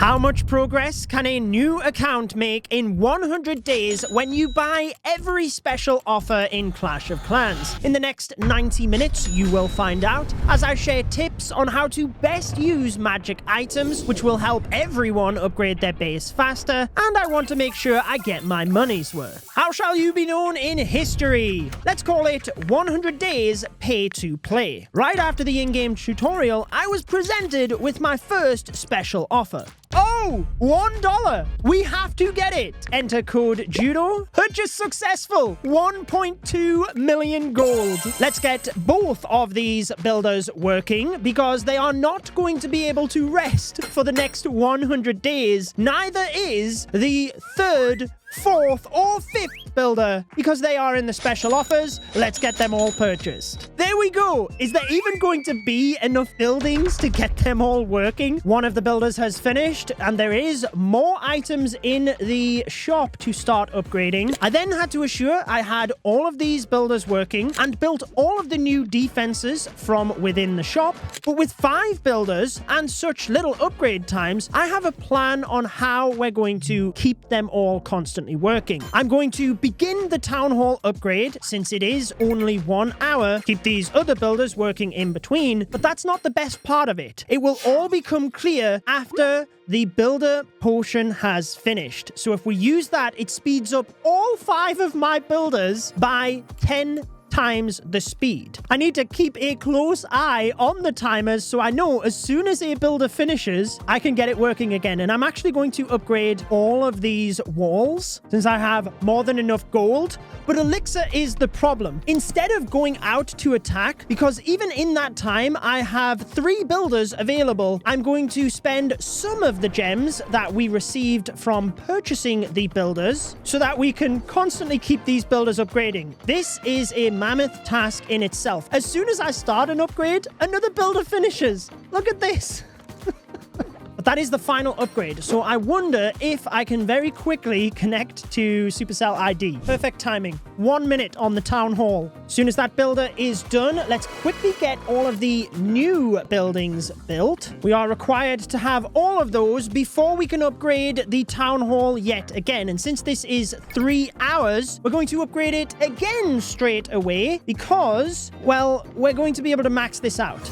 How much progress can a new account make in 100 days when you buy every special offer in Clash of Clans? In the next 90 minutes, you will find out as I share tips on how to best use magic items, which will help everyone upgrade their base faster, and I want to make sure I get my money's worth. How shall you be known in history? Let's call it 100 days pay to play. Right after the in-game tutorial, I was presented with my first special offer. Oh, $1. We have to get it. Enter code JUDO. Purchase successful. 1.2 million gold. Let's get both of these builders working because they are not going to be able to rest for the next 100 days. Neither is the third, fourth, or fifth builder because they are in the special offers. Let's get them all purchased. There we go. Is there even going to be enough buildings to get them all working? One of the builders has finished and there is more items in the shop to start upgrading. I then had to assure I had all of these builders working and built all of the new defenses from within the shop. But with 5 builders and such little upgrade times, I have a plan on how we're going to keep them all constantly working. I'm going to begin the town hall upgrade since it is only 1 hour. Keep these other builders working in between, but that's not the best part of it. It will all become clear after the builder potion has finished. So if we use that, it speeds up all 5 of my builders by 10 times the speed. I need to keep a close eye on the timers so I know as soon as a builder finishes, I can get it working again. And I'm actually going to upgrade all of these walls since I have more than enough gold. But elixir is the problem. Instead of going out to attack, because even in that time, I have 3 builders available, I'm going to spend some of the gems that we received from purchasing the builders so that we can constantly keep these builders upgrading. This is a mammoth task in itself. As soon as I start an upgrade, another builder finishes. Look at this. But that is the final upgrade, so I wonder if I can very quickly connect to Supercell ID. Perfect timing. 1 minute on the town hall. As soon as that builder is done, let's quickly get all of the new buildings built. We are required to have all of those before we can upgrade the town hall yet again. And since this is 3 hours, we're going to upgrade it again straight away because, well, we're going to be able to max this out.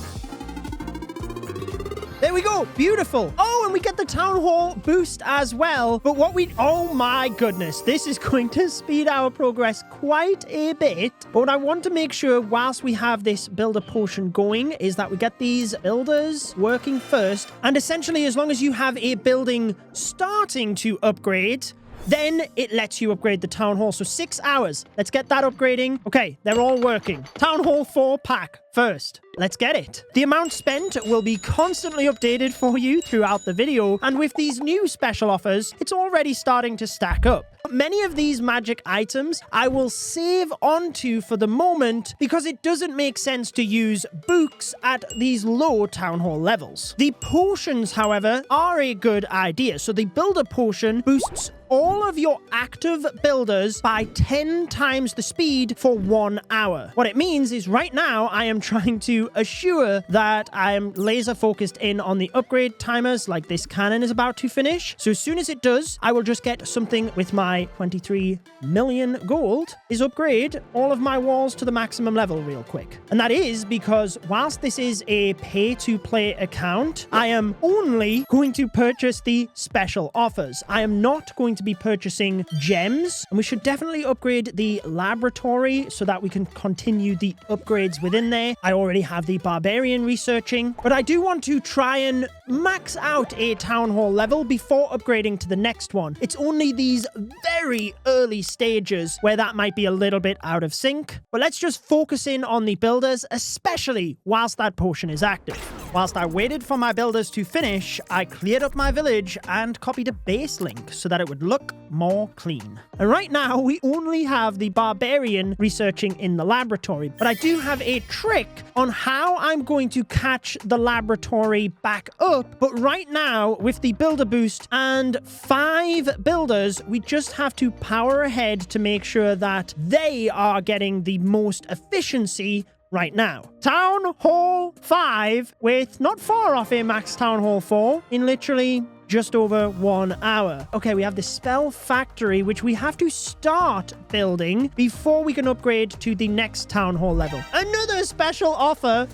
There we go. Beautiful. Oh, and we get the town hall boost as well. But oh my goodness, this is going to speed our progress quite a bit. But what I want to make sure whilst we have this builder potion going is that we get these builders working first. And essentially, as long as you have a building starting to upgrade, then it lets you upgrade the town hall. So 6 hours. Let's get that upgrading. Okay, they're all working. Town hall 4 pack first. Let's get it. The amount spent will be constantly updated for you throughout the video. And with these new special offers, it's already starting to stack up. Many of these magic items I will save onto for the moment because it doesn't make sense to use books at these low town hall levels. The potions, however, are a good idea. So the builder potion boosts all of your active builders by 10 times the speed for 1 hour. What it means is right now I am trying to assure that I am laser focused in on the upgrade timers, like this cannon is about to finish. So as soon as it does, I will just get something with my 23 million gold is upgrade all of my walls to the maximum level real quick. And that is because whilst this is a pay to play account, I am only going to purchase the special offers. I am not going to be purchasing gems, and we should definitely upgrade the laboratory so that we can continue the upgrades within there. I already have the barbarian researching, but I do want to try and max out a town hall level before upgrading to the next one. It's only these very early stages where that might be a little bit out of sync, but let's just focus in on the builders, especially whilst that potion is active. Whilst I waited for my builders to finish, I cleared up my village and copied a base link so that it would look more clean. And right now, we only have the barbarian researching in the laboratory, but I do have a trick on how I'm going to catch the laboratory back up. But right now, with the builder boost and 5 builders, we just have to power ahead to make sure that they are getting the most efficiency right now. Town Hall 5 with not far off a max Town Hall 4 in literally just over 1 hour. Okay, we have the spell factory, which we have to start building before we can upgrade to the next town hall level. Another special offer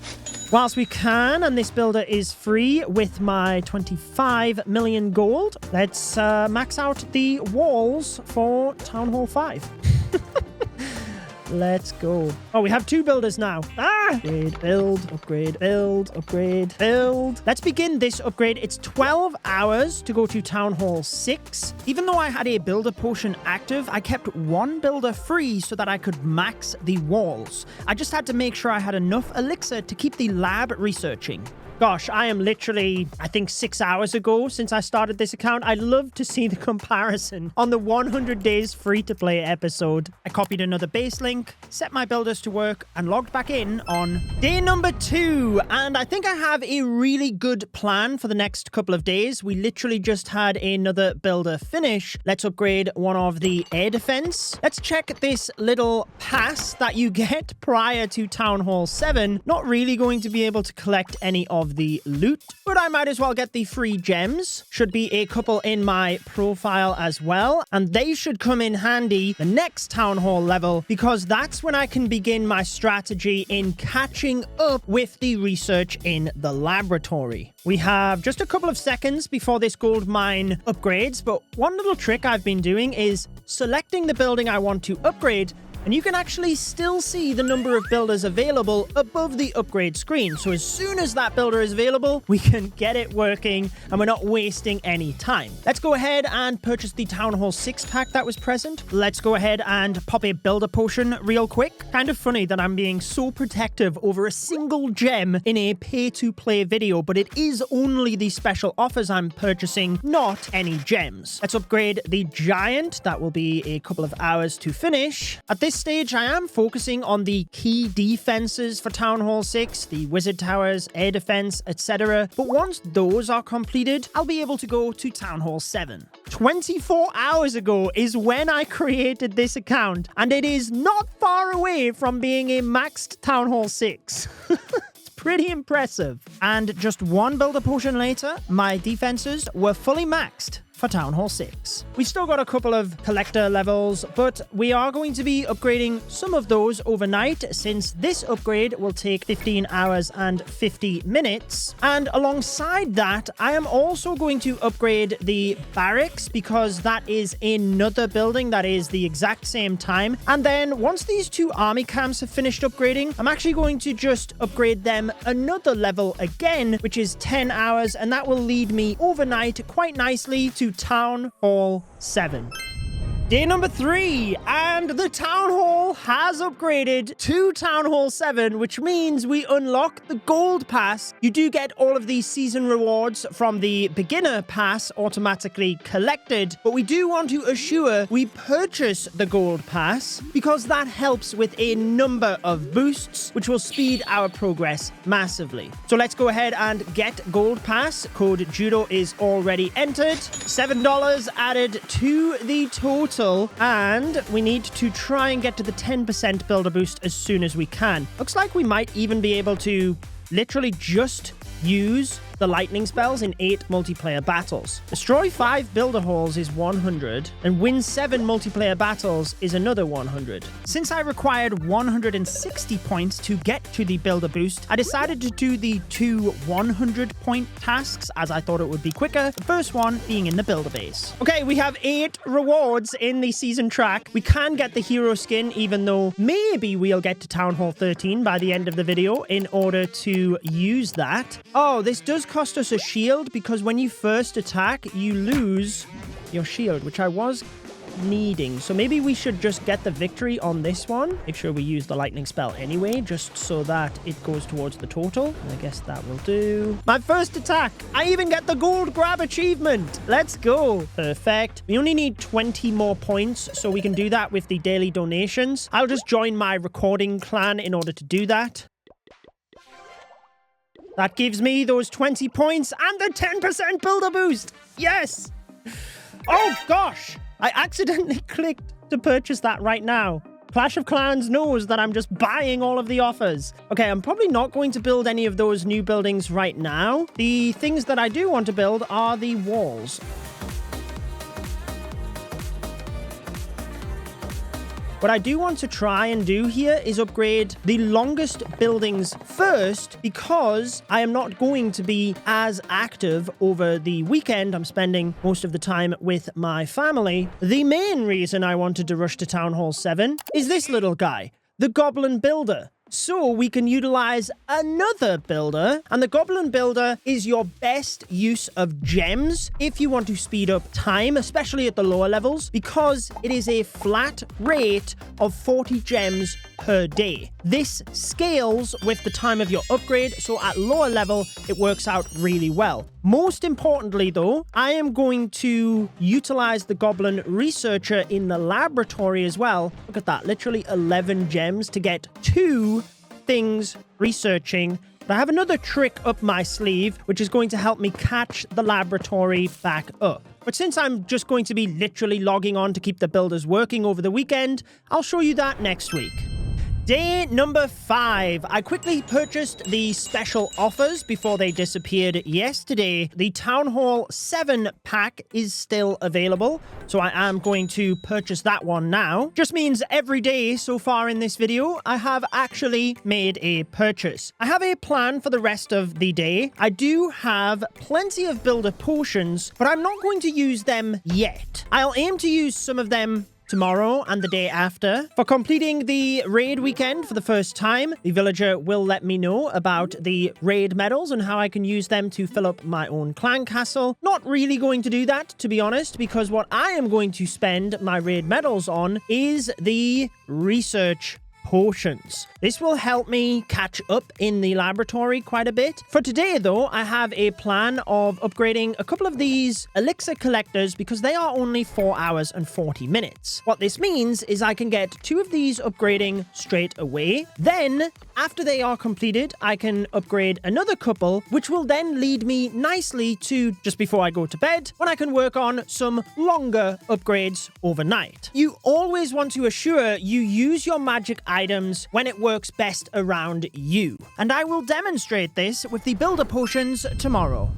whilst we can, and this builder is free with my 25 million gold. Let's max out the walls for Town Hall 5. Let's go. Oh, we have 2 builders now. Upgrade, build, upgrade, build, upgrade, build. Let's begin this upgrade. It's 12 hours to go to Town Hall 6. Even though I had a builder potion active, I kept 1 builder free so that I could max the walls. I just had to make sure I had enough elixir to keep the lab researching. Gosh, I am literally, I think 6 hours ago since I started this account. I'd love to see the comparison on the 100 days free-to-play episode. I copied another base link, set my builders to work, and logged back in on day number 2. And I think I have a really good plan for the next couple of days. We literally just had another builder finish. Let's upgrade one of the air defense. Let's check this little pass that you get prior to Town Hall 7. Not really going to be able to collect any of the loot, but I might as well get the free gems. Should be a couple in my profile as well, and they should come in handy the next town hall level, because that's when I can begin my strategy in catching up with the research in the laboratory. We have just a couple of seconds before this gold mine upgrades, but one little trick I've been doing is selecting the building I want to upgrade, and you can actually still see the number of builders available above the upgrade screen. So as soon as that builder is available, we can get it working and we're not wasting any time. Let's go ahead and purchase the Town Hall 6 pack that was present. Let's go ahead and pop a builder potion real quick. Kind of funny that I'm being so protective over a single gem in a pay-to-play video, but it is only the special offers I'm purchasing, not any gems. Let's upgrade the giant. That will be a couple of hours to finish. At this stage, I am focusing on the key defenses for Town Hall 6, the wizard towers, air defense, etc. But once those are completed, I'll be able to go to Town Hall 7. 24 hours ago is when I created this account, and it is not far away from being a maxed Town Hall 6. It's pretty impressive. And just 1 builder potion later, my defenses were fully maxed for Town Hall 6. We've still got a couple of collector levels, but we are going to be upgrading some of those overnight, since this upgrade will take 15 hours and 50 minutes. And alongside that, I am also going to upgrade the barracks, because that is another building that is the exact same time. And then once these 2 army camps have finished upgrading, I'm actually going to just upgrade them another level again, which is 10 hours, and that will lead me overnight quite nicely to Town Hall 7. Day number 3, and the Town Hall has upgraded to Town Hall 7, which means we unlock the Gold Pass. You do get all of these season rewards from the Beginner Pass automatically collected, but we do want to assure we purchase the Gold Pass, because that helps with a number of boosts, which will speed our progress massively. So let's go ahead and get Gold Pass. Code Judo is already entered. $7 added to the total. And we need to try and get to the 10% builder boost as soon as we can. Looks like we might even be able to literally just use the lightning spells in 8 multiplayer battles. Destroy 5 builder halls is 100, and win 7 multiplayer battles is another 100. Since I required 160 points to get to the builder boost, I decided to do the 2 100-point tasks, as I thought it would be quicker, the first one being in the builder base. Okay, we have 8 rewards in the season track. We can get the hero skin, even though maybe we'll get to Town Hall 13 by the end of the video in order to use that. Oh, this does cost us a shield, because when you first attack, you lose your shield, which I was needing. So maybe we should just get the victory on this one. Make sure we use the lightning spell anyway, just so that it goes towards the total. I guess that will do. My first attack. I even get the gold grab achievement. Let's go. Perfect. We only need 20 more points, so we can do that with the daily donations. I'll just join my recording clan in order to do that. That gives me those 20 points and the 10% builder boost. Yes. Oh, gosh. I accidentally clicked to purchase that right now. Clash of Clans knows that I'm just buying all of the offers. Okay, I'm probably not going to build any of those new buildings right now. The things that I do want to build are the walls. What I do want to try and do here is upgrade the longest buildings first, because I am not going to be as active over the weekend. I'm spending most of the time with my family. The main reason I wanted to rush to Town Hall 7 is this little guy, the Goblin Builder. So we can utilize another builder, and the Goblin Builder is your best use of gems if you want to speed up time, especially at the lower levels, because it is a flat rate of 40 gems per day. This scales with the time of your upgrade, so at lower level, it works out really well. Most importantly, though, I am going to utilize the Goblin Researcher in the laboratory as well. Look at that, literally 11 gems to get 2 things researching. But I have another trick up my sleeve, which is going to help me catch the laboratory back up. But since I'm just going to be literally logging on to keep the builders working over the weekend, I'll show you that next week. Day number 5. I quickly purchased the special offers before they disappeared yesterday. The Town Hall 7 pack is still available, so I am going to purchase that one now. Just means every day so far in this video, I have actually made a purchase. I have a plan for the rest of the day. I do have plenty of builder potions, but I'm not going to use them yet. I'll aim to use some of them tomorrow and the day after. For completing the raid weekend for the first time, the villager will let me know about the raid medals and how I can use them to fill up my own clan castle. Not really going to do that, to be honest, because what I am going to spend my raid medals on is the research potions. This will help me catch up in the laboratory quite a bit. For today, though, I have a plan of upgrading a couple of these elixir collectors because they are only 4 hours and 40 minutes. What this means is I can get 2 of these upgrading straight away. Then, after they are completed, I can upgrade another couple, which will then lead me nicely to just before I go to bed, when I can work on some longer upgrades overnight. You always want to assure you use your magic items when it works best around you. And I will demonstrate this with the builder potions tomorrow.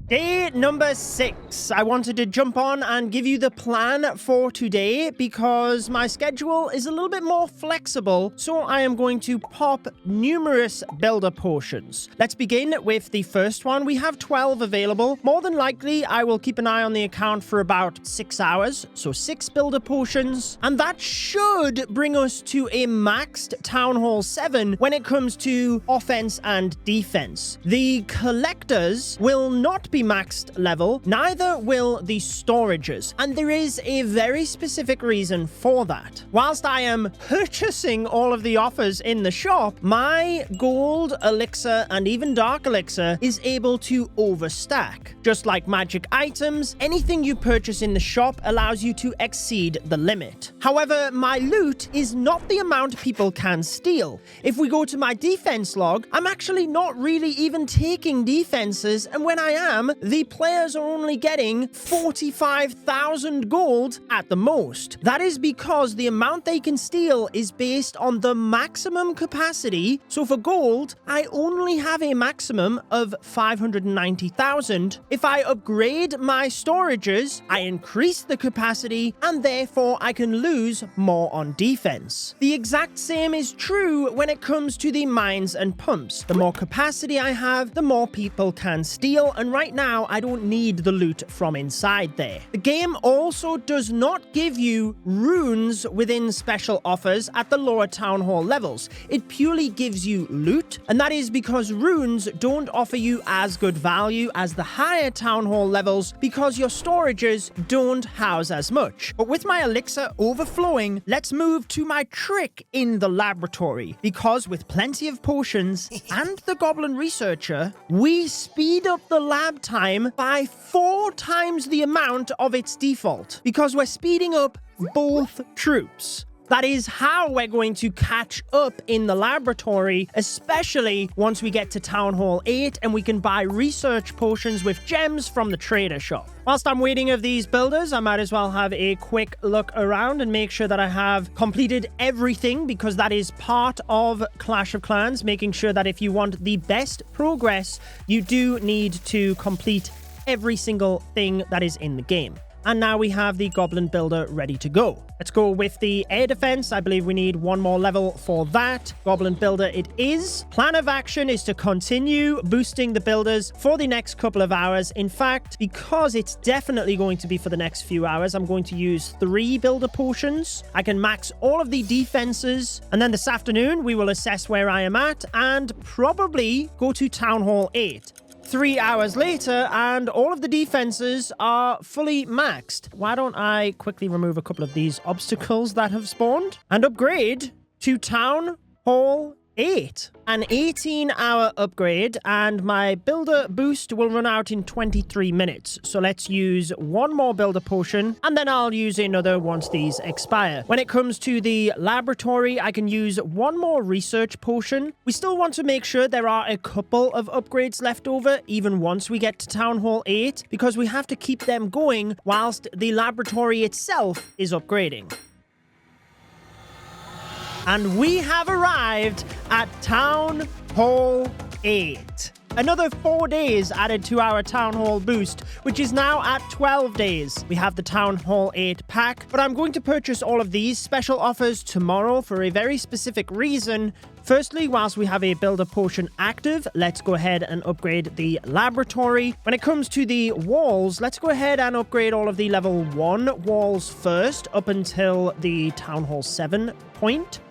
Day number 6. I wanted to jump on and give you the plan for today because my schedule is a little bit more flexible, so I am going to pop numerous builder potions. Let's begin with the first one. We have 12 available. More than likely, I will keep an eye on the account for about 6 hours, so 6 builder potions, and that should bring us to a maxed Town Hall 7 when it comes to offense and defense. The collectors will not be maxed level, neither will the storages, and there is a very specific reason for that. Whilst I am purchasing all of the offers in the shop, my gold, elixir, and even dark elixir is able to overstack. Just like magic items, anything you purchase in the shop allows you to exceed the limit. However, my loot is not the amount people can steal. If we go to my defense log, I'm actually not really even taking defenses, and when I am, the players are only getting 45,000 gold at the most. That is because the amount they can steal is based on the maximum capacity. So for gold, I only have a maximum of 590,000. If I upgrade my storages, I increase the capacity, and therefore I can lose more on defense. The exact same is true when it comes to the mines and pumps. The more capacity I have, the more people can steal, and right now I don't need the loot from inside there. The game also does not give you runes within special offers at the lower Town Hall levels. It purely gives you loot, and that is because runes don't offer you as good value as the higher Town Hall levels because your storages don't house as much. But with my elixir overflowing, let's move to my trick in the laboratory, because with plenty of potions and the Goblin Researcher, we speed up the lab time by 4 times the amount of its default, because we're speeding up both troops. That is how we're going to catch up in the laboratory, especially once we get to Town Hall 8 and we can buy research potions with gems from the trader shop. Whilst I'm waiting of these builders, I might as well have a quick look around and make sure that I have completed everything, because that is part of Clash of Clans, making sure that if you want the best progress, you do need to complete every single thing that is in the game. And now we have the Goblin Builder ready to go. Let's go with the air defense. I believe we need one more level for that. Goblin Builder it is. Plan of action is to continue boosting the builders for the next couple of hours. In fact, because it's definitely going to be for the next few hours, I'm going to use 3 builder potions. I can max all of the defenses. And then this afternoon, we will assess where I am at and probably go to Town Hall 8. 3 hours later, and all of the defenses are fully maxed. Why don't I quickly remove a couple of these obstacles that have spawned and upgrade to Town Hall 8. An 18-hour upgrade, and my builder boost will run out in 23 minutes. So let's use one more builder potion, and then I'll use another once these expire. When it comes to the laboratory, I can use one more research potion. We still want to make sure there are a couple of upgrades left over, even once we get to Town Hall 8, because we have to keep them going whilst the laboratory itself is upgrading. And we have arrived at Town Hall 8. Another 4 days added to our Town Hall boost, which is now at 12 days. We have the Town Hall 8 pack, but I'm going to purchase all of these special offers tomorrow for a very specific reason. Firstly, whilst we have a builder potion active, let's go ahead and upgrade the laboratory. When it comes to the walls, let's go ahead and upgrade all of the level 1 walls first up until the Town Hall 7 point.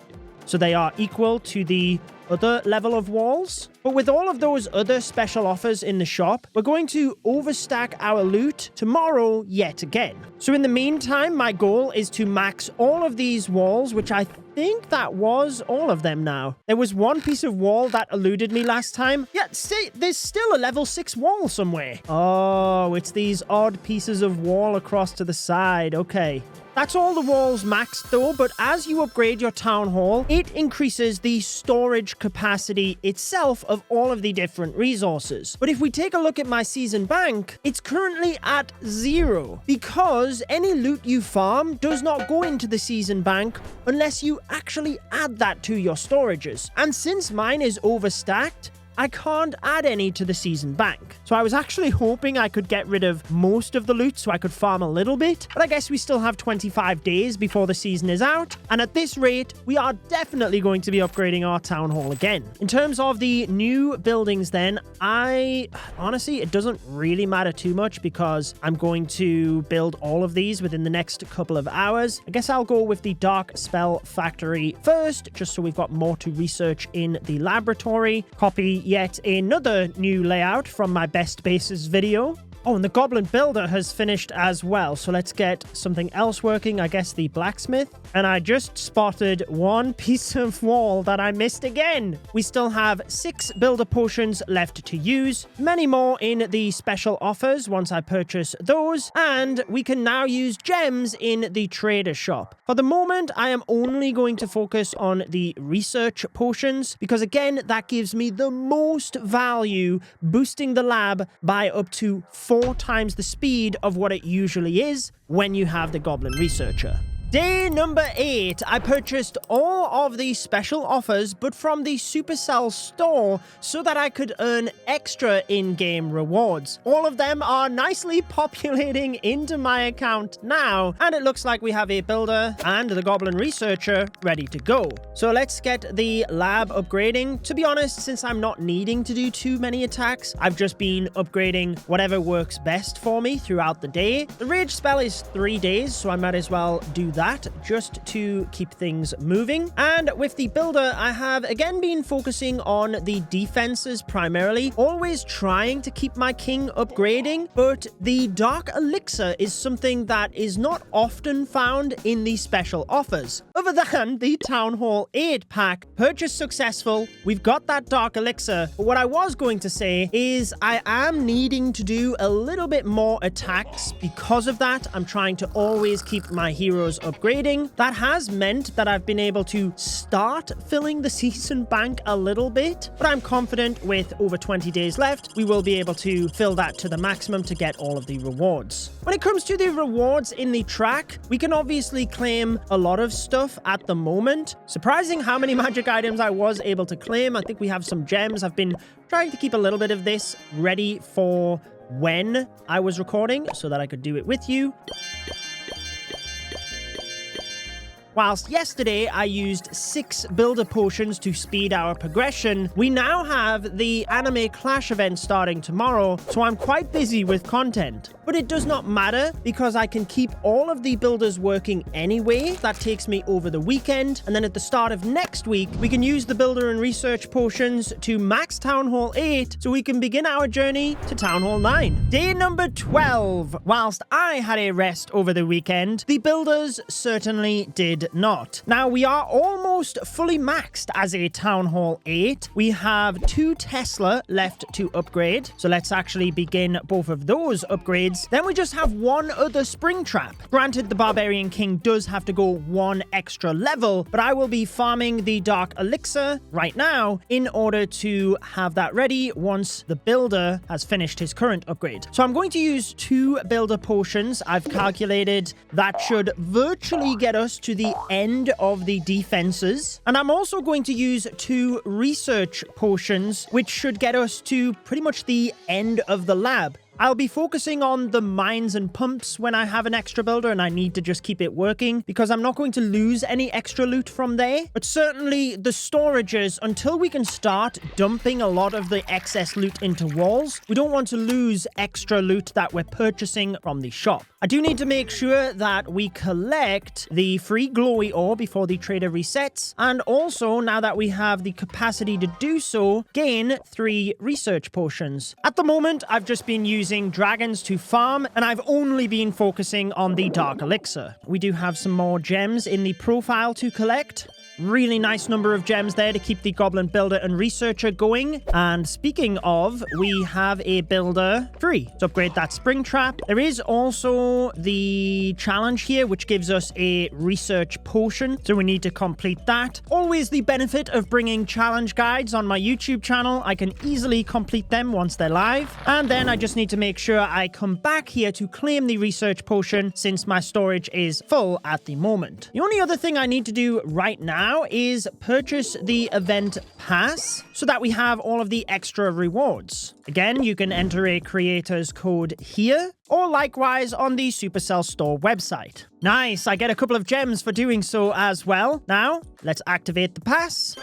So they are equal to the other level of walls. But with all of those other special offers in the shop, we're going to overstack our loot tomorrow yet again. So in the meantime, my goal is to max all of these walls, which I think that was all of them now. There was one piece of wall that eluded me last time. Yeah, see, there's still a level 6 wall somewhere. Oh, it's these odd pieces of wall across to the side. Okay. That's all the walls maxed though, but as you upgrade your Town Hall, it increases the storage capacity itself of all of the different resources. But if we take a look at my season bank, it's currently at 0 because any loot you farm does not go into the season bank unless you actually add that to your storages. And since mine is overstacked, I can't add any to the season bank. So I was actually hoping I could get rid of most of the loot so I could farm a little bit, but I guess we still have 25 days before the season is out, and at this rate, we are definitely going to be upgrading our Town Hall again. In terms of the new buildings then, honestly, it doesn't really matter too much because I'm going to build all of these within the next couple of hours. I guess I'll go with the Dark Spell Factory first, just so we've got more to research in the laboratory. Copy yet another new layout from my best bases video. Oh, and the Goblin Builder has finished as well. So let's get something else working. I guess the blacksmith. And I just spotted one piece of wall that I missed again. We still have 6 builder potions left to use. Many more in the special offers once I purchase those. And we can now use gems in the trader shop. For the moment, I am only going to focus on the research potions because again, that gives me the most value, boosting the lab by up to 4 times the speed of what it usually is when you have the Goblin Researcher. Day number 8, I purchased all of these special offers, but from the Supercell store so that I could earn extra in-game rewards. All of them are nicely populating into my account now, and it looks like we have a builder and the Goblin Researcher ready to go. So let's get the lab upgrading. To be honest, since I'm not needing to do too many attacks, I've just been upgrading whatever works best for me throughout the day. The rage spell is 3 days, so I might as well do that just to keep things moving. And with the builder, I have again been focusing on the defenses primarily, always trying to keep my king upgrading, but the Dark Elixir is something that is not often found in the special offers. Other than the Town Hall 8 pack, purchase successful, we've got that Dark Elixir, but what I was going to say is I am needing to do a little bit more attacks. Because of that, I'm trying to always keep my heroes upgrading. That has meant that I've been able to start filling the season bank a little bit, but I'm confident with over 20 days left, we will be able to fill that to the maximum to get all of the rewards. When it comes to the rewards in the track, we can obviously claim a lot of stuff at the moment. Surprising how many magic items I was able to claim. I think we have some gems. I've been trying to keep a little bit of this ready for when I was recording so that I could do it with you. Whilst yesterday I used 6 builder potions to speed our progression, we now have the anime clash event starting tomorrow, so I'm quite busy with content. But it does not matter because I can keep all of the builders working anyway. That takes me over the weekend, and then at the start of next week, we can use the builder and research potions to max Town Hall 8 so we can begin our journey to Town Hall 9. Day number 12. Whilst I had a rest over the weekend, the builders certainly did not. Now, we are almost fully maxed as a Town Hall 8. We have 2 Tesla left to upgrade, so let's actually begin both of those upgrades. Then we just have 1 other spring trap. Granted, the Barbarian King does have to go 1 extra level, but I will be farming the Dark Elixir right now in order to have that ready once the builder has finished his current upgrade. So I'm going to use 2 builder potions. I've calculated that should virtually get us to the end of the defenses. And I'm also going to use 2 research potions, which should get us to pretty much the end of the lab. I'll be focusing on the mines and pumps when I have an extra builder and I need to just keep it working because I'm not going to lose any extra loot from there. But certainly the storages, until we can start dumping a lot of the excess loot into walls, we don't want to lose extra loot that we're purchasing from the shop. I do need to make sure that we collect the free glowy ore before the trader resets. And also, now that we have the capacity to do so, gain 3 research potions. At the moment, I've just been using dragons to farm, and I've only been focusing on the Dark Elixir. We do have some more gems in the profile to collect. Really nice number of gems there to keep the Goblin Builder and Researcher going. And speaking of, we have a builder free to upgrade that Spring Trap. There is also the challenge here, which gives us a research potion. So we need to complete that. Always the benefit of bringing challenge guides on my YouTube channel. I can easily complete them once they're live. And then I just need to make sure I come back here to claim the research potion since my storage is full at the moment. The only other thing I need to do right now is purchase the event pass so that we have all of the extra rewards. Again, you can enter a creator's code here or likewise on the Supercell store website. Nice, I get a couple of gems for doing so as well. Now, let's activate the pass.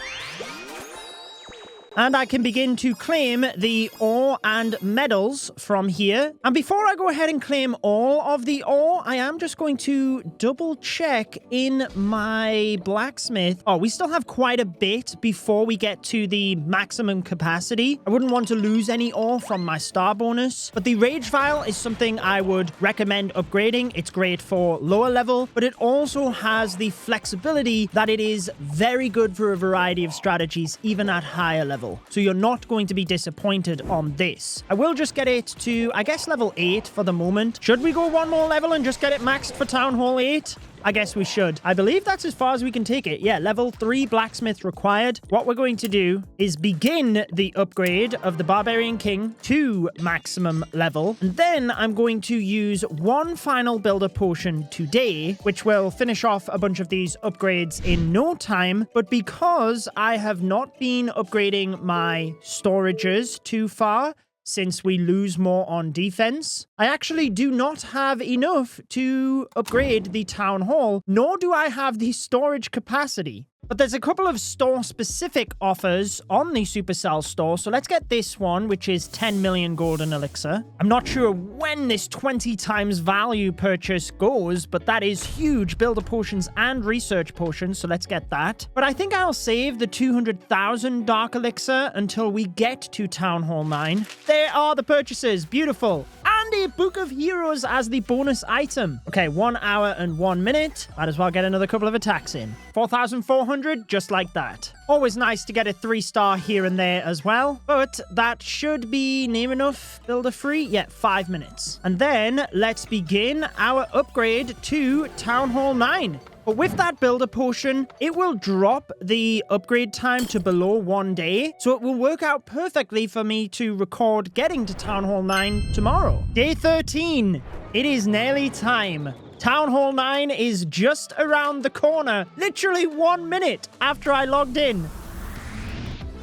And I can begin to claim the ore and medals from here. And before I go ahead and claim all of the ore, I am just going to double check in my blacksmith. Oh, we still have quite a bit before we get to the maximum capacity. I wouldn't want to lose any ore from my star bonus. But the Rage Vial is something I would recommend upgrading. It's great for lower level, but it also has the flexibility that it is very good for a variety of strategies, even at higher level. So you're not going to be disappointed on this. I will just get it to, I guess, level 8 for the moment. Should we go 1 more level and just get it maxed for Town Hall 8? I guess we should. I believe that's as far as we can take it. Yeah, level 3 blacksmith required. What we're going to do is begin the upgrade of the Barbarian King to maximum level. And then I'm going to use 1 final builder potion today, which will finish off a bunch of these upgrades in no time. But because I have not been upgrading my storages too far, since we lose more on defense, I actually do not have enough to upgrade the town hall, nor do I have the storage capacity. But there's a couple of store-specific offers on the Supercell store, so let's get this one, which is 10 million golden elixir. I'm not sure when this 20 times value purchase goes, but that is huge. Builder potions and research potions, so let's get that. But I think I'll save the 200,000 dark elixir until we get to Town Hall 9. There are the purchases. Beautiful. And and a Book of Heroes as the bonus item. Okay, 1 hour and 1 minute. Might as well get another couple of attacks in. 4,400, just like that. Always nice to get a 3-star here and there as well, but that should be near enough. Builder free? Yeah, 5 minutes. And then let's begin our upgrade to Town Hall 9. But with that builder potion, it will drop the upgrade time to below 1 day, so it will work out perfectly for me to record getting to Town Hall 9 tomorrow. Day 13. It is nearly time. Town Hall 9 is just around the corner, literally 1 minute after I logged in.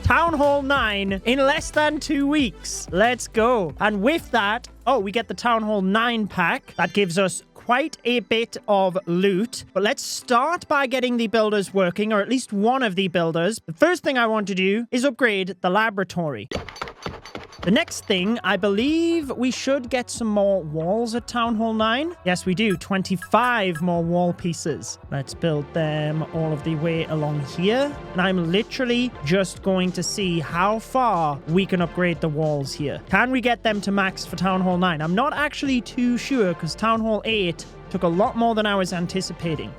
Town Hall 9 in less than 2 weeks. Let's go. And with that, we get the Town Hall 9 pack. That gives us quite a bit of loot, but let's start by getting the builders working, or at least one of the builders. The first thing I want to do is upgrade the laboratory. The next thing, I believe we should get some more walls at Town Hall 9. Yes, we do. 25 more wall pieces. Let's build them all of the way along here. And I'm literally just going to see how far we can upgrade the walls here. Can we get them to max for Town Hall 9? I'm not actually too sure because Town Hall 8 took a lot more than I was anticipating.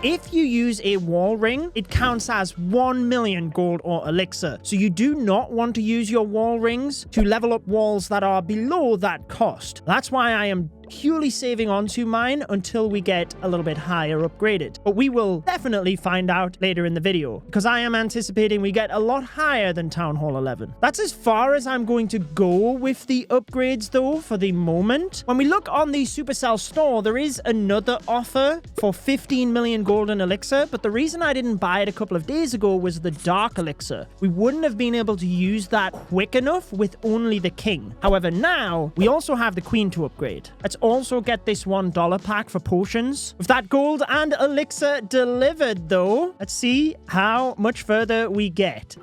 If you use a wall ring, it counts as 1 million gold or elixir. So you do not want to use your wall rings to level up walls that are below that cost. That's why I am purely saving onto mine until we get a little bit higher upgraded. But we will definitely find out later in the video, because I am anticipating we get a lot higher than Town Hall 11. That's as far as I'm going to go with the upgrades though for the moment. When we look on the Supercell store, there is another offer for 15 million golden elixir, but the reason I didn't buy it a couple of days ago was the dark elixir. We wouldn't have been able to use that quick enough with only the king. However, now we also have the queen to upgrade. Let's also get this $1 pack for potions. With that gold and elixir delivered though, let's see how much further we get.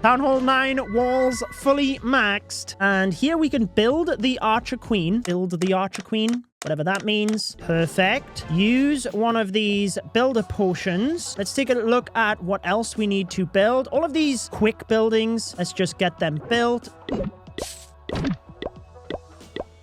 Town Hall 9 walls fully maxed. And here we can build the Archer Queen. Build the Archer Queen. Whatever that means. Perfect. Use one of these builder potions. Let's take a look at what else we need to build. All of these quick buildings. Let's just get them built.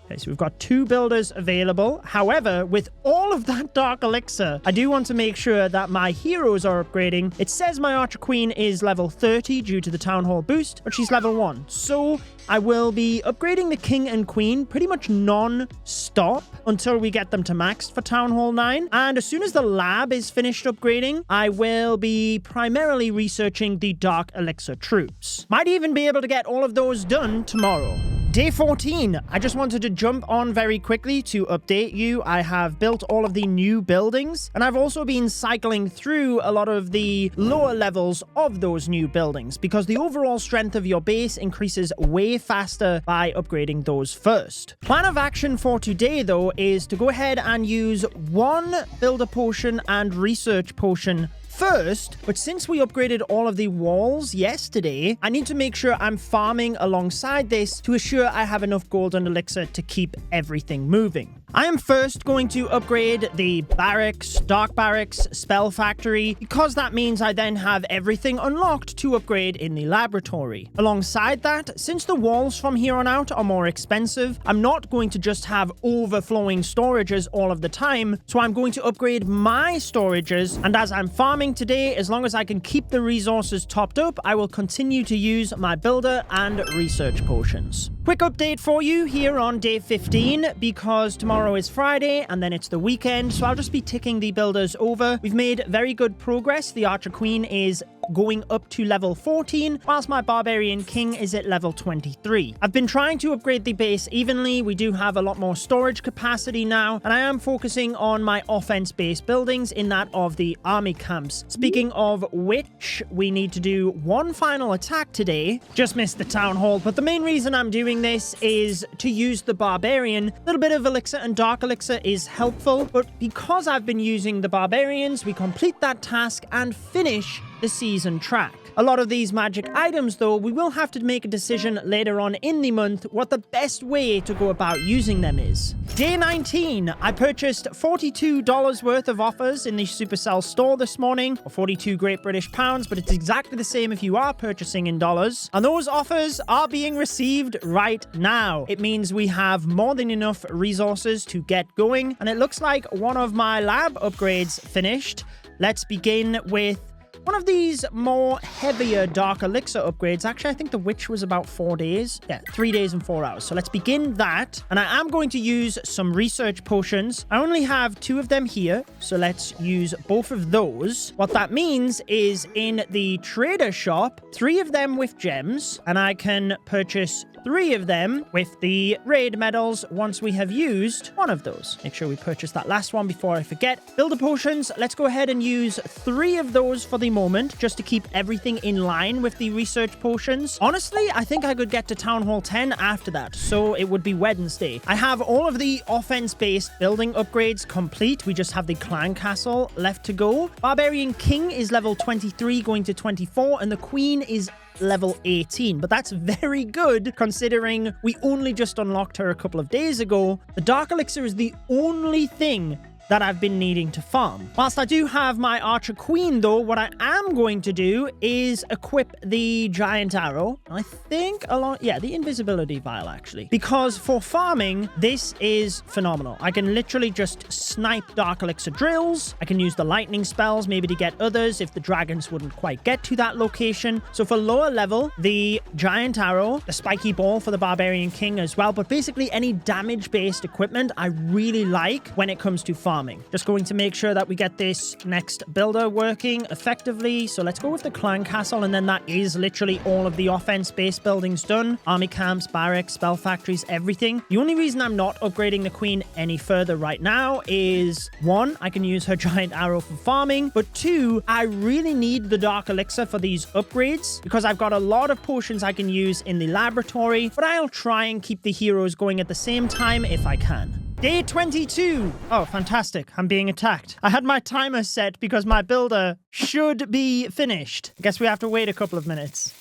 Okay, so we've got 2 builders available. However, with all of that dark elixir, I do want to make sure that my heroes are upgrading. It says my Archer Queen is level 30 due to the Town Hall boost, but she's level 1. So I will be upgrading the King and Queen pretty much non-stop until we get them to max for Town Hall 9. And as soon as the lab is finished upgrading, I will be primarily researching the Dark Elixir troops. Might even be able to get all of those done tomorrow. Day 14. I just wanted to jump on very quickly to update you. I have built all of the new buildings, and I've also been cycling through a lot of the lower levels of those new buildings because the overall strength of your base increases way faster by upgrading those first. Plan of action for today, though, is to go ahead and use 1 builder potion and research potion first, but since we upgraded all of the walls yesterday, I need to make sure I'm farming alongside this to assure I have enough gold and elixir to keep everything moving. I am first going to upgrade the barracks, dark barracks, spell factory, because that means I then have everything unlocked to upgrade in the laboratory. Alongside that, since the walls from here on out are more expensive, I'm not going to just have overflowing storages all of the time, so I'm going to upgrade my storages, and as I'm farming today, as long as I can keep the resources topped up, I will continue to use my builder and research potions. Quick update for you here on day 15, because tomorrow is Friday and then it's the weekend, so I'll just be ticking the builders over. We've made very good progress. The Archer Queen is going up to level 14, whilst my Barbarian King is at level 23. I've been trying to upgrade the base evenly. We do have a lot more storage capacity now, and I am focusing on my offense-based buildings in that of the army camps. Speaking of which, we need to do one final attack today. Just missed the town hall, but the main reason I'm doing this is to use the Barbarian. A little bit of elixir and dark elixir is helpful, but because I've been using the Barbarians, we complete that task and finish the season track. A lot of these magic items, though, we will have to make a decision later on in the month what the best way to go about using them is. Day 19, I purchased $42 worth of offers in the Supercell store this morning, or 42 Great British Pounds, but it's exactly the same if you are purchasing in dollars. And those offers are being received right now. It means we have more than enough resources to get going, and it looks like one of my lab upgrades finished. Let's begin with one of these more heavier Dark Elixir upgrades. Actually, I think the Witch was about 4 days. Yeah, 3 days and 4 hours. So let's begin that. And I am going to use some research potions. I only have 2 of them here, so let's use both of those. What that means is in the trader shop, 3 of them with gems, and I can purchase 3 of them with the raid medals once we have used one of those. Make sure we purchase that last one before I forget. Builder potions, let's go ahead and use 3 of those for the moment, just to keep everything in line with the research potions. Honestly, I think I could get to Town Hall 10 after that, so it would be Wednesday. I have all of the offense-based building upgrades complete. We just have the clan castle left to go. Barbarian King is level 23 going to 24, and the Queen is level 18, but that's very good considering we only just unlocked her a couple of days ago. The Dark Elixir is the only thing that I've been needing to farm. Whilst I do have my Archer Queen, though, what I am going to do is equip the Giant Arrow. I think the Invisibility Vial, actually. Because for farming, this is phenomenal. I can literally just snipe Dark Elixir drills. I can use the lightning spells, maybe to get others if the dragons wouldn't quite get to that location. So for lower level, the Giant Arrow, the Spiky Ball for the Barbarian King as well. But basically, any damage-based equipment I really like when it comes to farming. Just going to make sure that we get this next builder working effectively. So let's go with the clan castle, and then that is literally all of the offense-based buildings done. Army camps, barracks, spell factories, everything. The only reason I'm not upgrading the Queen any further right now is 1, I can use her Giant Arrow for farming, but 2, I really need the Dark Elixir for these upgrades because I've got a lot of potions I can use in the laboratory, but I'll try and keep the heroes going at the same time if I can. Day 22. Oh, fantastic. I'm being attacked. I had my timer set because my builder should be finished. I guess we have to wait a couple of minutes.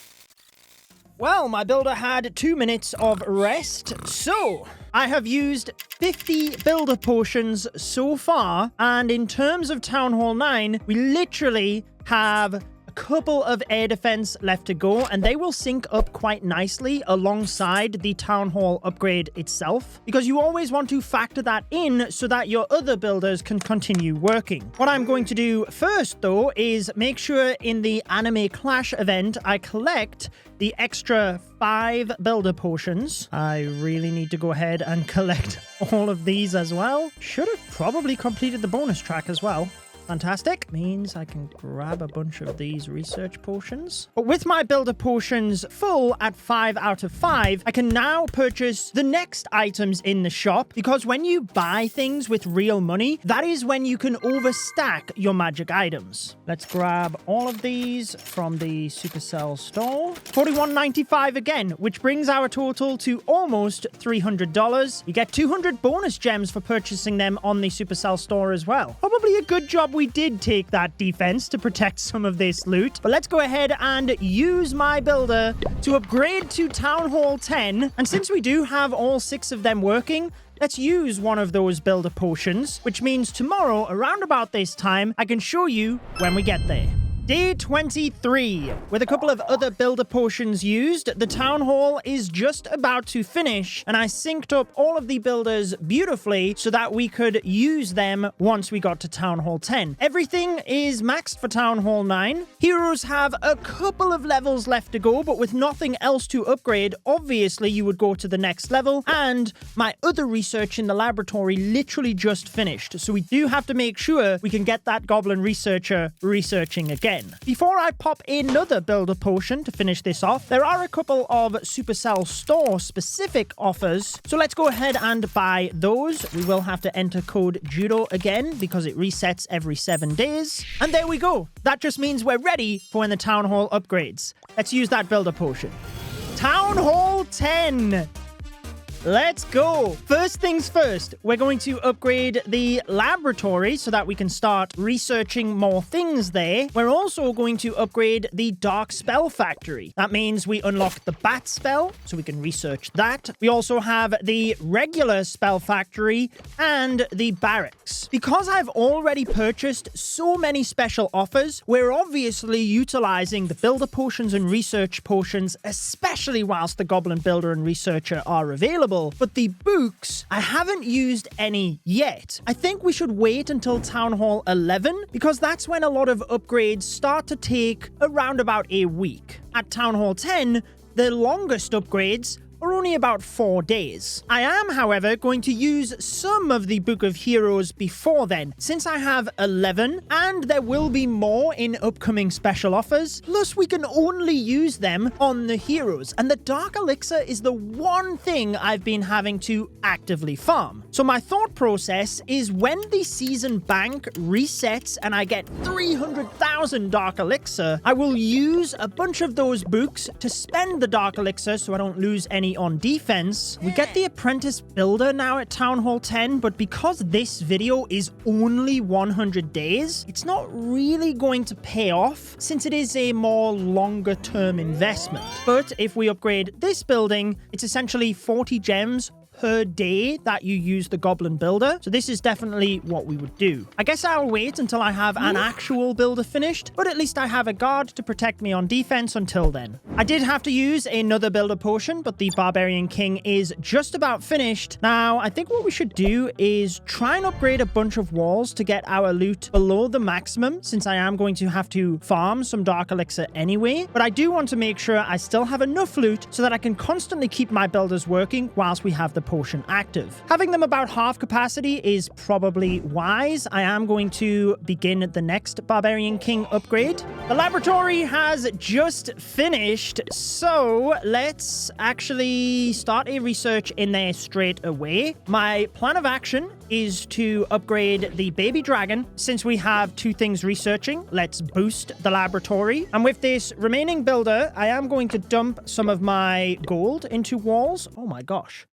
Well, my builder had 2 minutes of rest, so I have used 50 builder potions so far, and in terms of Town Hall 9, we literally have a couple of air defense left to go, and they will sync up quite nicely alongside the Town Hall upgrade itself, because you always want to factor that in so that your other builders can continue working. What I'm going to do first, though, is make sure in the Anime Clash event, I collect the extra 5 builder potions. I really need to go ahead and collect all of these as well. Should have probably completed the bonus track as well. Fantastic. Means I can grab a bunch of these research potions. But with my builder potions full at 5 out of 5, I can now purchase the next items in the shop, because when you buy things with real money, that is when you can overstack your magic items. Let's grab all of these from the Supercell store. $41.95 again, which brings our total to almost $300. You get 200 bonus gems for purchasing them on the Supercell store as well. Probably a good job we did take that defense to protect some of this loot. But let's go ahead and use my builder to upgrade to Town Hall 10. And since we do have all 6 of them working, let's use one of those builder potions, which means tomorrow, around about this time, I can show you when we get there. Day 23. With a couple of other builder potions used, the Town Hall is just about to finish, and I synced up all of the builders beautifully so that we could use them once we got to Town Hall 10. Everything is maxed for Town Hall 9. Heroes have a couple of levels left to go, but with nothing else to upgrade, obviously you would go to the next level, and my other research in the laboratory literally just finished, so we do have to make sure we can get that goblin researcher researching again. Before I pop another builder potion to finish this off, there are a couple of Supercell store specific offers, so let's go ahead and buy those. We will have to enter code Judo again because it resets every 7 days. And there we go. That just means we're ready for when the Town Hall upgrades. Let's use that builder potion. Town Hall 10! Let's go. First things first, we're going to upgrade the laboratory so that we can start researching more things there. We're also going to upgrade the Dark Spell Factory. That means we unlock the Bat Spell, so we can research that. We also have the regular Spell Factory and the Barracks. Because I've already purchased so many special offers, we're obviously utilizing the Builder Potions and Research Potions, especially whilst the Goblin Builder and Researcher are available. But the books, I haven't used any yet. I think we should wait until Town Hall 11 because that's when a lot of upgrades start to take around about a week. At Town Hall 10, the longest upgrades are only about 4 days. I am, however, going to use some of the Book of Heroes before then, since I have 11, and there will be more in upcoming special offers, plus we can only use them on the heroes, and the Dark Elixir is the one thing I've been having to actively farm. So my thought process is when the season bank resets and I get 300,000 Dark Elixir, I will use a bunch of those books to spend the Dark Elixir so I don't lose any on defense. We get the Apprentice Builder now at Town Hall 10, but because this video is only 100 days, it's not really going to pay off since it is a more longer term investment. But if we upgrade this building, it's essentially 40 gems per day that you use the Goblin Builder. So this is definitely what we would do. I guess I'll wait until I have an actual builder finished, but at least I have a guard to protect me on defense until then. I did have to use another builder potion, but the Barbarian King is just about finished. Now, I think what we should do is try and upgrade a bunch of walls to get our loot below the maximum, since I am going to have to farm some Dark Elixir anyway. But I do want to make sure I still have enough loot so that I can constantly keep my builders working whilst we have the potion active. Having them about half capacity is probably wise. I am going to begin the next Barbarian King upgrade. The laboratory has just finished, so let's actually start a research in there straight away. My plan of action is to upgrade the baby dragon. Since we have 2 things researching, let's boost the laboratory. And with this remaining builder, I am going to dump some of my gold into walls. Oh my gosh.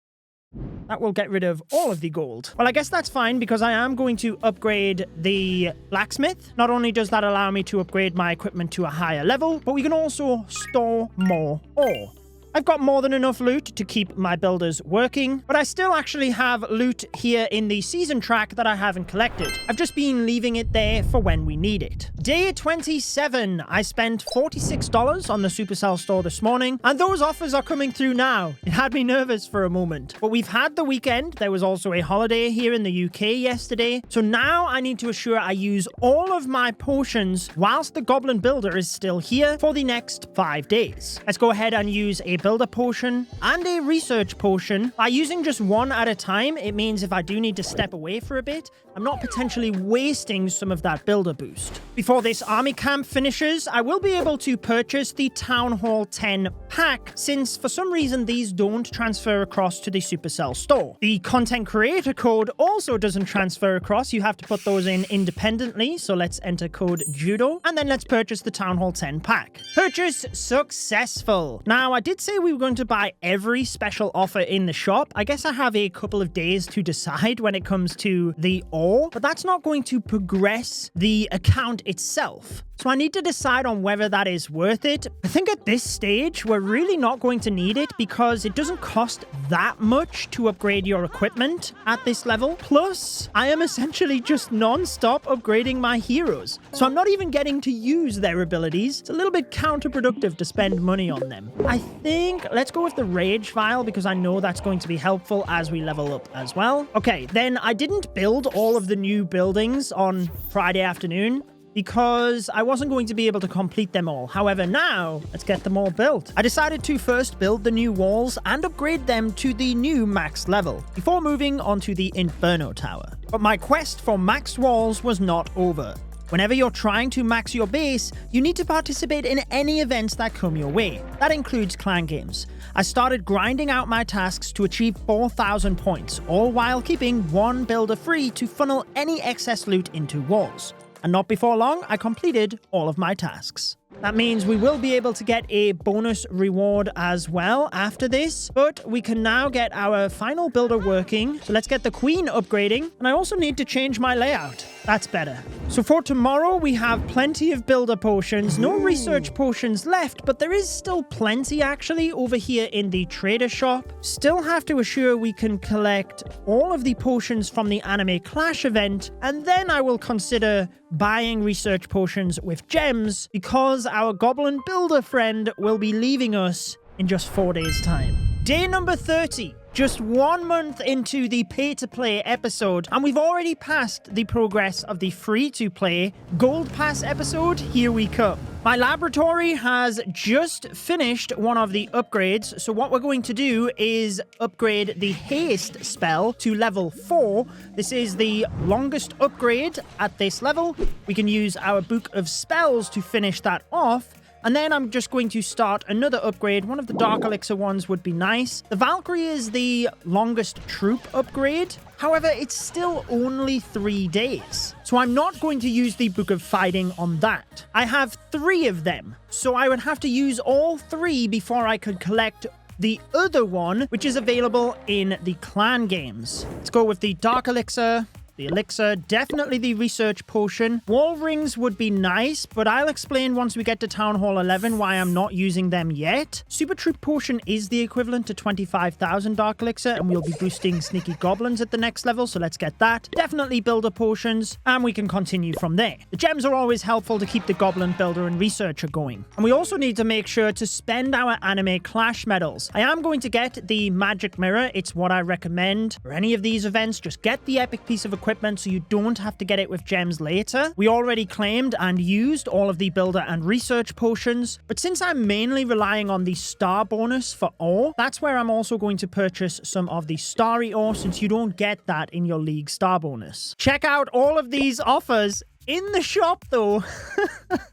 That will get rid of all of the gold. Well, I guess that's fine because I am going to upgrade the blacksmith. Not only does that allow me to upgrade my equipment to a higher level, but we can also store more ore. I've got more than enough loot to keep my builders working, but I still actually have loot here in the season track that I haven't collected. I've just been leaving it there for when we need it. Day 27, I spent $46 on the Supercell store this morning, and those offers are coming through now. It had me nervous for a moment, but we've had the weekend. There was also a holiday here in the UK yesterday, so now I need to assure I use all of my potions whilst the Goblin Builder is still here for the next 5 days. Let's go ahead and use a builder potion and a research potion. By using just one at a time, it means if I do need to step away for a bit, I'm not potentially wasting some of that builder boost. Before this army camp finishes, I will be able to purchase the Town Hall 10 pack, since for some reason these don't transfer across to the Supercell store. The content creator code also doesn't transfer across. You have to put those in independently, so let's enter code Judo, and then let's purchase the Town Hall 10 pack. Purchase successful. Now, I did say we were going to buy every special offer in the shop. I guess I have a couple of days to decide when it comes to the ore, but that's not going to progress the account itself. So I need to decide on whether that is worth it. I think at this stage, we're really not going to need it because it doesn't cost that much to upgrade your equipment at this level. Plus, I am essentially just non-stop upgrading my heroes. So I'm not even getting to use their abilities. It's a little bit counterproductive to spend money on them. I think let's go with the Rage Vial because I know that's going to be helpful as we level up as well. Okay, then I didn't build all of the new buildings on Friday afternoon because I wasn't going to be able to complete them all. However, now, let's get them all built. I decided to first build the new walls and upgrade them to the new max level, before moving on to the Inferno Tower. But my quest for max walls was not over. Whenever you're trying to max your base, you need to participate in any events that come your way. That includes clan games. I started grinding out my tasks to achieve 4,000 points, all while keeping one builder free to funnel any excess loot into walls. And not before long, I completed all of my tasks. That means we will be able to get a bonus reward as well after this, but we can now get our final builder working. So let's get the queen upgrading, and I also need to change my layout. That's better. So for tomorrow, we have plenty of builder potions, no research potions left, but there is still plenty actually over here in the trader shop. Still have to assure we can collect all of the potions from the Anime Clash event, and then I will consider buying research potions with gems because our goblin builder friend will be leaving us in just 4 days' time. Day number 30. Just 1 month into the pay-to-play episode, and we've already passed the progress of the free-to-play Gold Pass episode. Here we come. My laboratory has just finished one of the upgrades, so what we're going to do is upgrade the haste spell to level 4. This is the longest upgrade at this level. We can use our book of spells to finish that off. And then I'm just going to start another upgrade. One of the Dark Elixir ones would be nice. The Valkyrie is the longest troop upgrade. However, it's still only 3 days. So I'm not going to use the Book of Fighting on that. I have 3 of them. So I would have to use all 3 before I could collect the other one, which is available in the clan games. Let's go with the Dark Elixir. The elixir, definitely the research potion. Wall rings would be nice, but I'll explain once we get to Town Hall 11 why I'm not using them yet. Super Troop potion is the equivalent to 25,000 dark elixir, and we'll be boosting sneaky goblins at the next level, so let's get that. Definitely builder potions, and we can continue from there. The gems are always helpful to keep the goblin builder and researcher going. And we also need to make sure to spend our Anime Clash medals. I am going to get the magic mirror. It's what I recommend for any of these events. Just get the epic piece of equipment so you don't have to get it with gems later. We already claimed and used all of the builder and research potions, but since I'm mainly relying on the star bonus for ore, that's where I'm also going to purchase some of the starry ore since you don't get that in your league star bonus. Check out all of these offers in the shop though.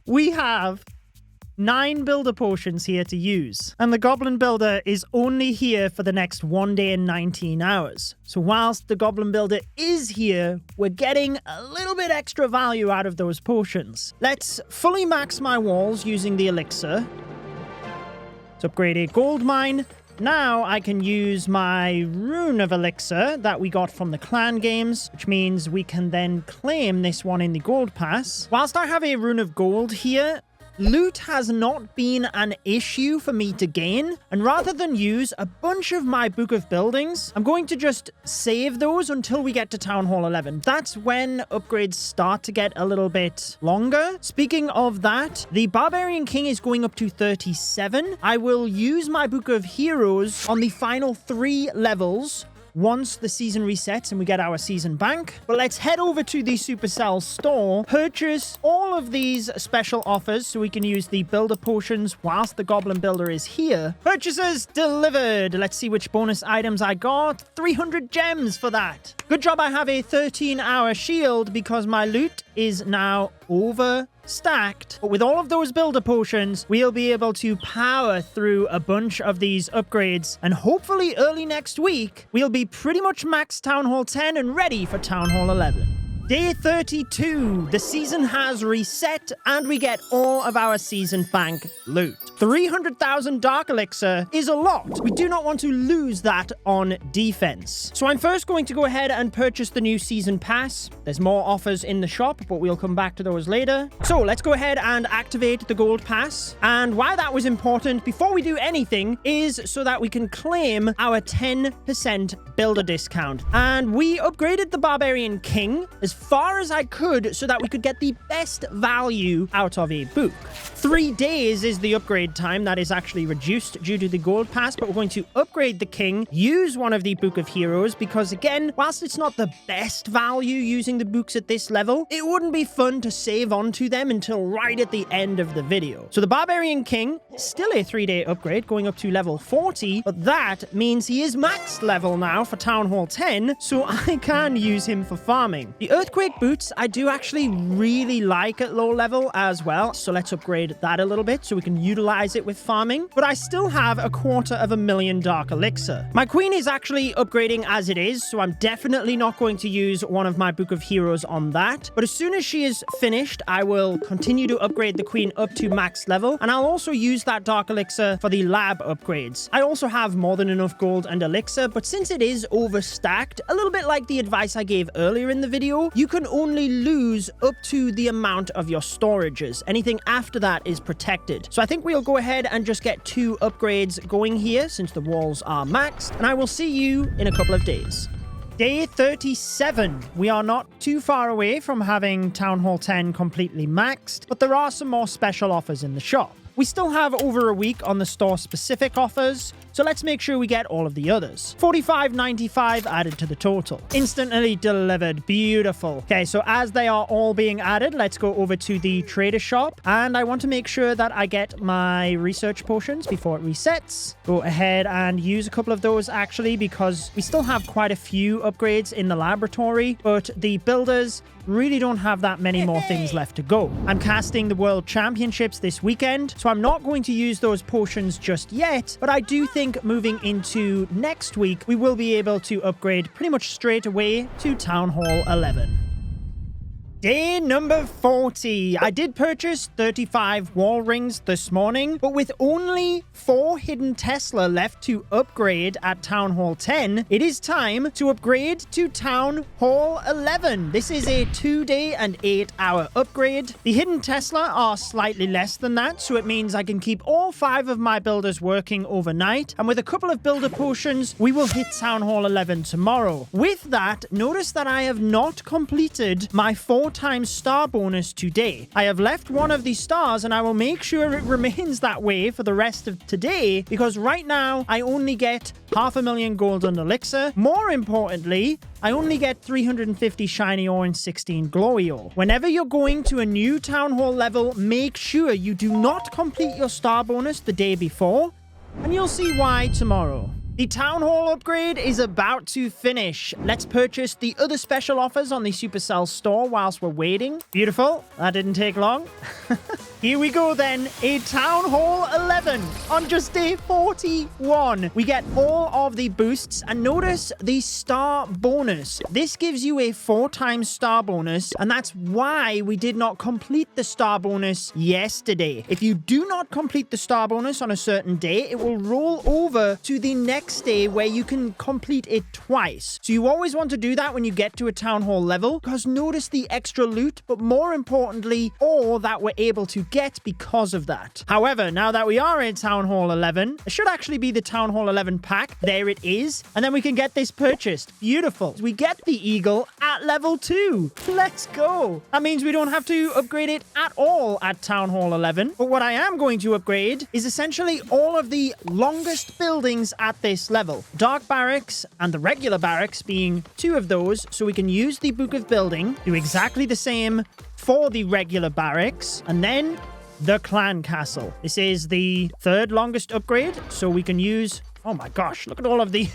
We have 9 builder potions here to use. And the Goblin Builder is only here for the next 1 day and 19 hours. So whilst the Goblin Builder is here, we're getting a little bit extra value out of those potions. Let's fully max my walls using the elixir. Let's upgrade a gold mine. Now I can use my rune of elixir that we got from the clan games, which means we can then claim this one in the gold pass. Whilst I have a rune of gold here, loot has not been an issue for me to gain, and rather than use a bunch of my Book of Buildings, I'm going to just save those until we get to Town Hall 11. That's when upgrades start to get a little bit longer. Speaking of that, the Barbarian King is going up to 37. I will use my Book of Heroes on the final 3 levels once the season resets and we get our season bank. But let's head over to the Supercell store, purchase all of these special offers so we can use the builder potions whilst the Goblin Builder is here. Purchases delivered. Let's see which bonus items I got. 300 gems for that. Good job I have a 13-hour shield because my loot is now overstacked. But with all of those builder potions, we'll be able to power through a bunch of these upgrades, and hopefully early next week, we'll be pretty much max Town Hall 10 and ready for Town Hall 11. Day 32, the season has reset and we get all of our season bank loot. 300,000 Dark Elixir is a lot. We do not want to lose that on defense. So I'm first going to go ahead and purchase the new season pass. There's more offers in the shop, but we'll come back to those later. So let's go ahead and activate the gold pass. And why that was important before we do anything is so that we can claim our 10% builder discount. And we upgraded the Barbarian King as far as I could so that we could get the best value out of a book. 3 days is the upgrade time. That is actually reduced due to the gold pass, but we're going to upgrade the king, use one of the Book of Heroes, because again, whilst it's not the best value using the books at this level, it wouldn't be fun to save onto them until right at the end of the video. So the Barbarian King, still a 3-day upgrade, going up to level 40, but that means he is max level now for Town Hall 10, so I can use him for farming. The Earthquake boots, I do actually really like at low level as well. So let's upgrade that a little bit so we can utilize it with farming. But I still have 250,000 dark elixir. My queen is actually upgrading as it is, so I'm definitely not going to use one of my Book of Heroes on that. But as soon as she is finished, I will continue to upgrade the queen up to max level. And I'll also use that dark elixir for the lab upgrades. I also have more than enough gold and elixir, but since it is overstacked, a little bit like the advice I gave earlier in the video, you can only lose up to the amount of your storages. Anything after that is protected. So I think we'll go ahead and just get 2 upgrades going here since the walls are maxed, and I will see you in a couple of days. Day 37. We are not too far away from having Town Hall 10 completely maxed, but there are some more special offers in the shop. We still have over a week on the store-specific offers, so let's make sure we get all of the others. $45.95 added to the total. Instantly delivered. Beautiful. Okay, so as they are all being added, let's go over to the trader shop. And I want to make sure that I get my research potions before it resets. Go ahead and use a couple of those, actually, because we still have quite a few upgrades in the laboratory, but the builders really don't have that many more things left to go. I'm casting the World Championships this weekend, so I'm not going to use those potions just yet, but I do think moving into next week, we will be able to upgrade pretty much straight away to Town Hall 11. Day number 40. I did purchase 35 wall rings this morning, but with only 4 hidden Tesla left to upgrade at Town Hall 10, it is time to upgrade to Town Hall 11. This is a 2-day and 8-hour upgrade. The hidden Tesla are slightly less than that, so it means I can keep all 5 of my builders working overnight, and with a couple of builder potions, we will hit Town Hall 11 tomorrow. With that, notice that I have not completed my 4 times star bonus today. I have left one of the stars and I will make sure it remains that way for the rest of today, because right now I only get 500,000 gold and elixir. More importantly, I only get 350 shiny ore and 16 glowy ore. Whenever you're going to a new town hall level, make sure you do not complete your star bonus the day before, and you'll see why tomorrow. The Town Hall upgrade is about to finish. Let's purchase the other special offers on the Supercell store whilst we're waiting. Beautiful. That didn't take long. Here we go then. A Town Hall 11 on just day 41. We get all of the boosts, and notice the star bonus. This gives you a 4 times star bonus, and that's why we did not complete the star bonus yesterday. If you do not complete the star bonus on a certain day, it will roll over to the next day where you can complete it twice. So you always want to do that when you get to a Town Hall level, because notice the extra loot, but more importantly, all that we're able to get because of that. However, now that we are in Town Hall 11, it should actually be the Town Hall 11 pack. There it is. And then we can get this purchased. Beautiful. We get the Eagle at level 2. Let's go. That means we don't have to upgrade it at all at Town Hall 11. But what I am going to upgrade is essentially all of the longest buildings at this level. Dark Barracks and the regular barracks being 2 of those, so we can use the Book of Building, do exactly the same for the regular barracks, and then the Clan Castle. This is the 3rd longest upgrade, so we can use... Oh my gosh, look at all of the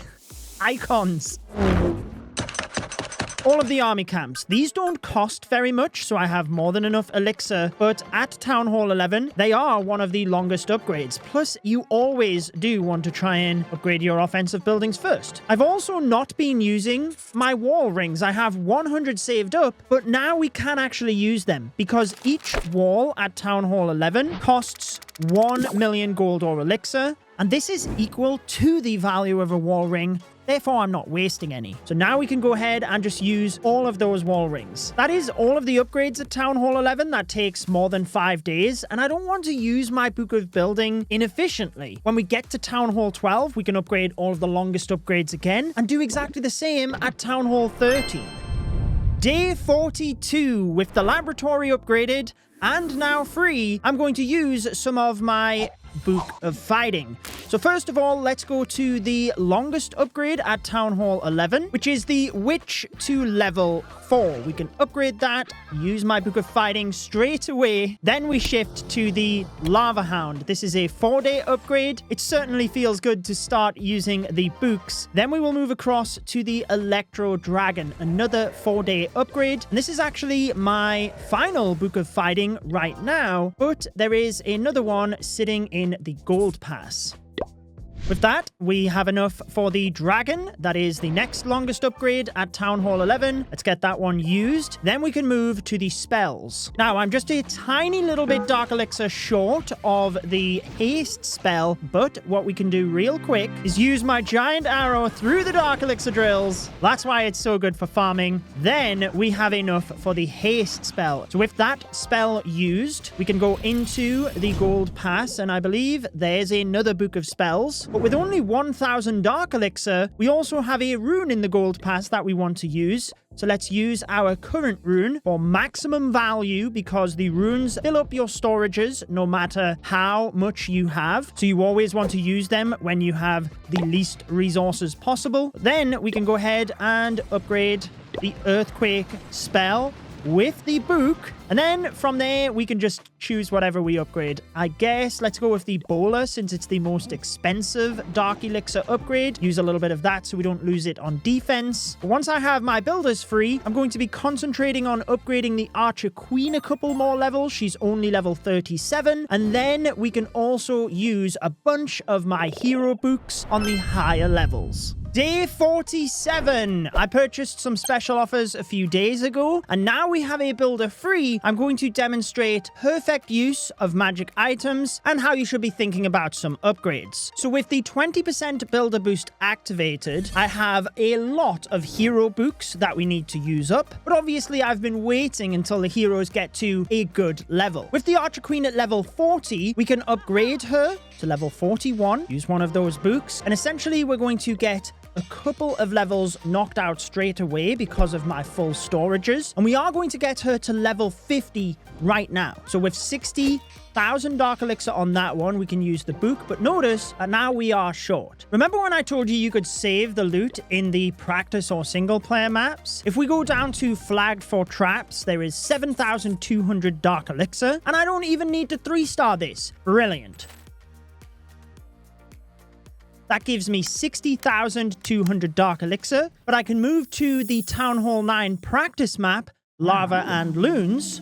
icons. All of the army camps. These don't cost very much, so I have more than enough elixir, but at Town Hall 11, they are one of the longest upgrades. Plus, you always do want to try and upgrade your offensive buildings first. I've also not been using my wall rings. I have 100 saved up, but now we can actually use them because each wall at Town Hall 11 costs 1,000,000 gold or elixir, and this is equal to the value of a wall ring. Therefore, I'm not wasting any. So now we can go ahead and just use all of those wall rings. That is all of the upgrades at Town Hall 11. That takes more than 5 days, and I don't want to use my Book of Building inefficiently. When we get to Town Hall 12, we can upgrade all of the longest upgrades again and do exactly the same at Town Hall 13. Day 42, with the laboratory upgraded and now free, I'm going to use some of my Book of Fighting. So first of all, let's go to the longest upgrade at Town Hall 11, which is the Witch to level 4. We can upgrade that, use my Book of Fighting straight away. Then we shift to the Lava Hound. This is a 4-day upgrade. It certainly feels good to start using the books. Then we will move across to the Electro Dragon, another 4-day upgrade. And this is actually my final Book of Fighting right now, but there is another one sitting in the Gold Pass. With that, we have enough for the Dragon. That is the next longest upgrade at Town Hall 11. Let's get that one used. Then we can move to the spells. Now, I'm just a tiny little bit Dark Elixir short of the Haste spell, but what we can do real quick is use my Giant Arrow through the Dark Elixir drills. That's why it's so good for farming. Then we have enough for the Haste spell. So with that spell used, we can go into the Gold Pass, and I believe there's another Book of Spells. But with only 1,000 Dark Elixir, we also have a rune in the Gold Pass that we want to use. So let's use our current rune for maximum value, because the runes fill up your storages no matter how much you have. So you always want to use them when you have the least resources possible. Then we can go ahead and upgrade the Earthquake spell with the book, and then from there we can just choose whatever we upgrade. I guess let's go with the Bowler, since it's the most expensive Dark Elixir upgrade. Use a little bit of that so we don't lose it on defense. But once I have my builders free, I'm going to be concentrating on upgrading the Archer Queen a couple more levels. She's only level 37, and then we can also use a bunch of my hero books on the higher levels. Day 47. I purchased some special offers a few days ago, and now we have a builder free. I'm going to demonstrate perfect use of magic items and how you should be thinking about some upgrades. So with the 20% builder boost activated, I have a lot of hero books that we need to use up, but obviously I've been waiting until the heroes get to a good level. With the Archer Queen at level 40, we can upgrade her to level 41, use one of those books, and essentially we're going to get a couple of levels knocked out straight away because of my full storages, and we are going to get her to level 50 right now. So with 60,000 Dark Elixir on that one, we can use the book, but notice that now we are short. Remember when I told you could save the loot in the practice or single player maps? If we go down to Flagged for Traps, there is 7,200 Dark Elixir, and I don't even need to 3-star this. Brilliant. That gives me 60,200 Dark Elixir, but I can move to the Town Hall 9 practice map, Lava and Loons.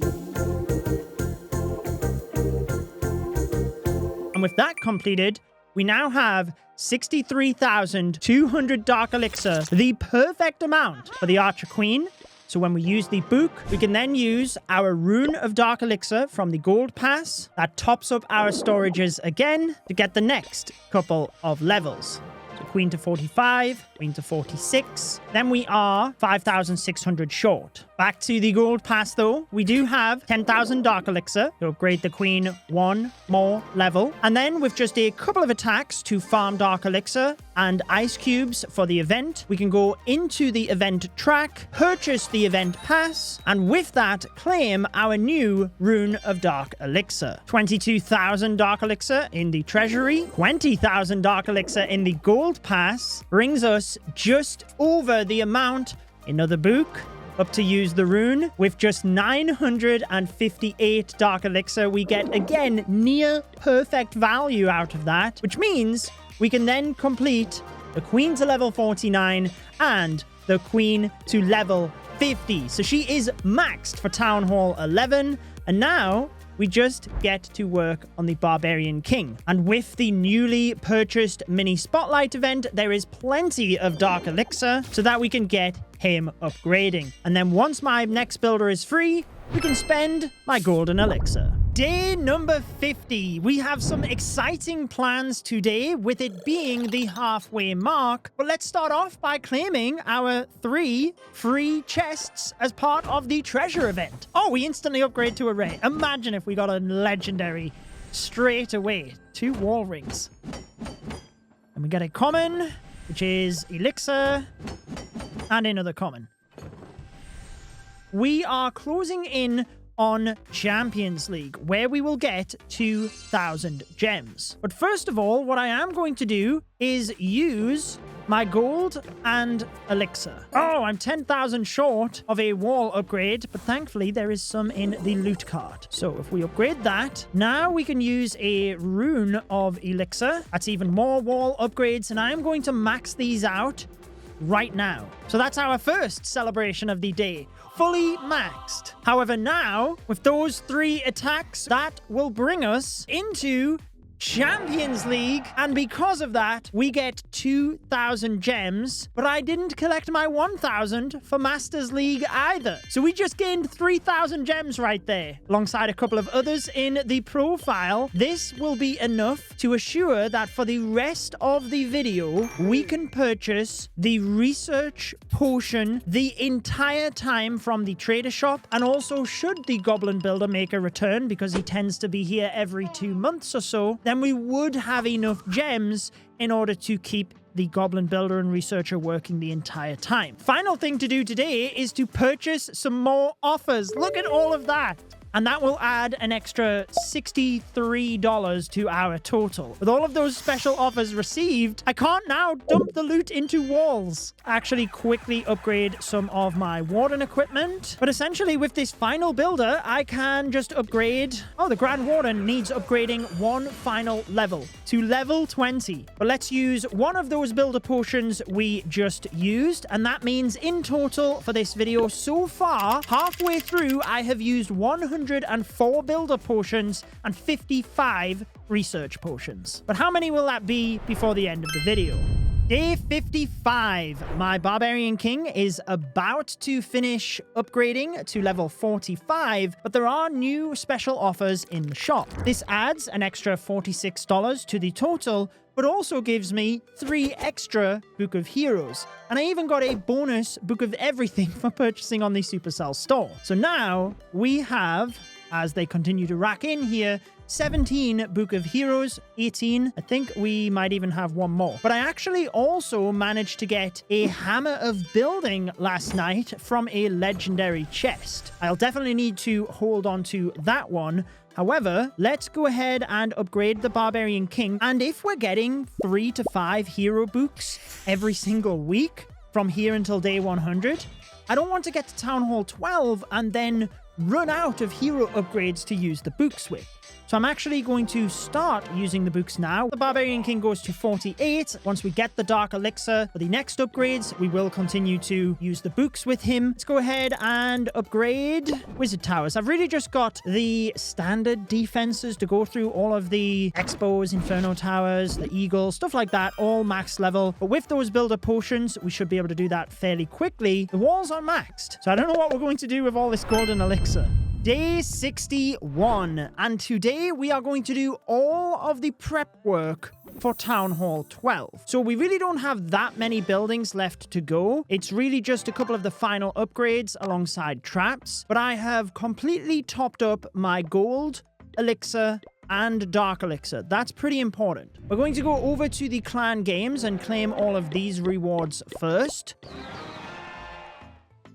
And with that completed, we now have 63,200 Dark Elixir, the perfect amount for the Archer Queen. So when we use the book, we can then use our Rune of Dark Elixir from the Gold Pass. That tops up our storages again to get the next couple of levels. So Queen to 45, Queen to 46. Then we are 5,600 short. Back to the Gold Pass though, we do have 10,000 Dark Elixir to upgrade the Queen one more level. And then with just a couple of attacks to farm Dark Elixir and Ice Cubes for the event, we can go into the event track, purchase the event pass, and with that, claim our new Rune of Dark Elixir. 22,000 Dark Elixir in the treasury, 20,000 Dark Elixir in the Gold Pass, brings us just over the amount in other book. Up to use the rune. With just 958 Dark Elixir, we get, again, near perfect value out of that, which means we can then complete the Queen to level 49 and the Queen to level 50. So she is maxed for Town Hall 11, and now we just get to work on the Barbarian King. And with the newly purchased mini spotlight event, there is plenty of Dark Elixir so that we can get him upgrading. And then once my next builder is free, we can spend my golden elixir. Day number 50. We have some exciting plans today, with it being the halfway mark. But let's start off by claiming our 3 free chests as part of the treasure event. Oh, we instantly upgrade to a rare. Imagine if we got a legendary straight away. 2 wall rings. And we get a common, which is elixir, and another common. We are closing in on Champions League, where we will get 2,000 gems. But first of all, what I am going to do is use my gold and elixir. Oh, I'm 10,000 short of a wall upgrade, but thankfully there is some in the loot cart. So if we upgrade that, now we can use a rune of elixir. That's even more wall upgrades, and I am going to max these out right now. So that's our first celebration of the day. Fully maxed. However, now, with those 3 attacks, that will bring us into Champions League, and because of that, we get 2,000 gems, but I didn't collect my 1,000 for Masters League either. So we just gained 3,000 gems right there, alongside a couple of others in the profile. This will be enough to assure that for the rest of the video, we can purchase the research potion the entire time from the trader shop, and also should the Goblin Builder make a return, because he tends to be here every 2 months or so, then we would have enough gems in order to keep the Goblin Builder and Researcher working the entire time. Final thing to do today is to purchase some more offers. Look at all of that. And that will add an extra $63 to our total. With all of those special offers received, I can't now dump the loot into walls. Actually quickly upgrade some of my Warden equipment. But essentially with this final builder, I can just upgrade... Oh, the Grand Warden needs upgrading one final level to level 20. But let's use one of those builder potions we just used. And that means in total for this video so far, halfway through, I have used 104 builder potions and 55 research potions. But how many will that be before the end of the video? Day 55. My Barbarian King is about to finish upgrading to level 45, but there are new special offers in the shop. This adds an extra $46 to the total, but also gives me 3 extra Book of Heroes. And I even got a bonus Book of Everything for purchasing on the Supercell store. So now we have, as they continue to rack in here, 17 Book of Heroes, 18. I think we might even have one more. But I actually also managed to get a Hammer of Building last night from a legendary chest. I'll definitely need to hold on to that one. However, let's go ahead and upgrade the Barbarian King. And if we're getting 3 to 5 hero books every single week from here until day 100, I don't want to get to Town Hall 12 and then run out of hero upgrades to use the books with. So I'm actually going to start using the books now. The Barbarian King goes to 48. Once we get the Dark Elixir for the next upgrades, we will continue to use the books with him. Let's go ahead and upgrade Wizard Towers. I've really just got the standard defenses to go through all of the Expos, Inferno Towers, the Eagle, stuff like that, all max level. But with those builder potions, we should be able to do that fairly quickly. The walls are maxed, so I don't know what we're going to do with all this golden elixir. Day 61, and today we are going to do all of the prep work for Town Hall 12. So we really don't have that many buildings left to go. It's really just a couple of the final upgrades alongside traps, but I have completely topped up my gold, elixir, and dark elixir. That's pretty important. We're going to go over to the clan games and claim all of these rewards first.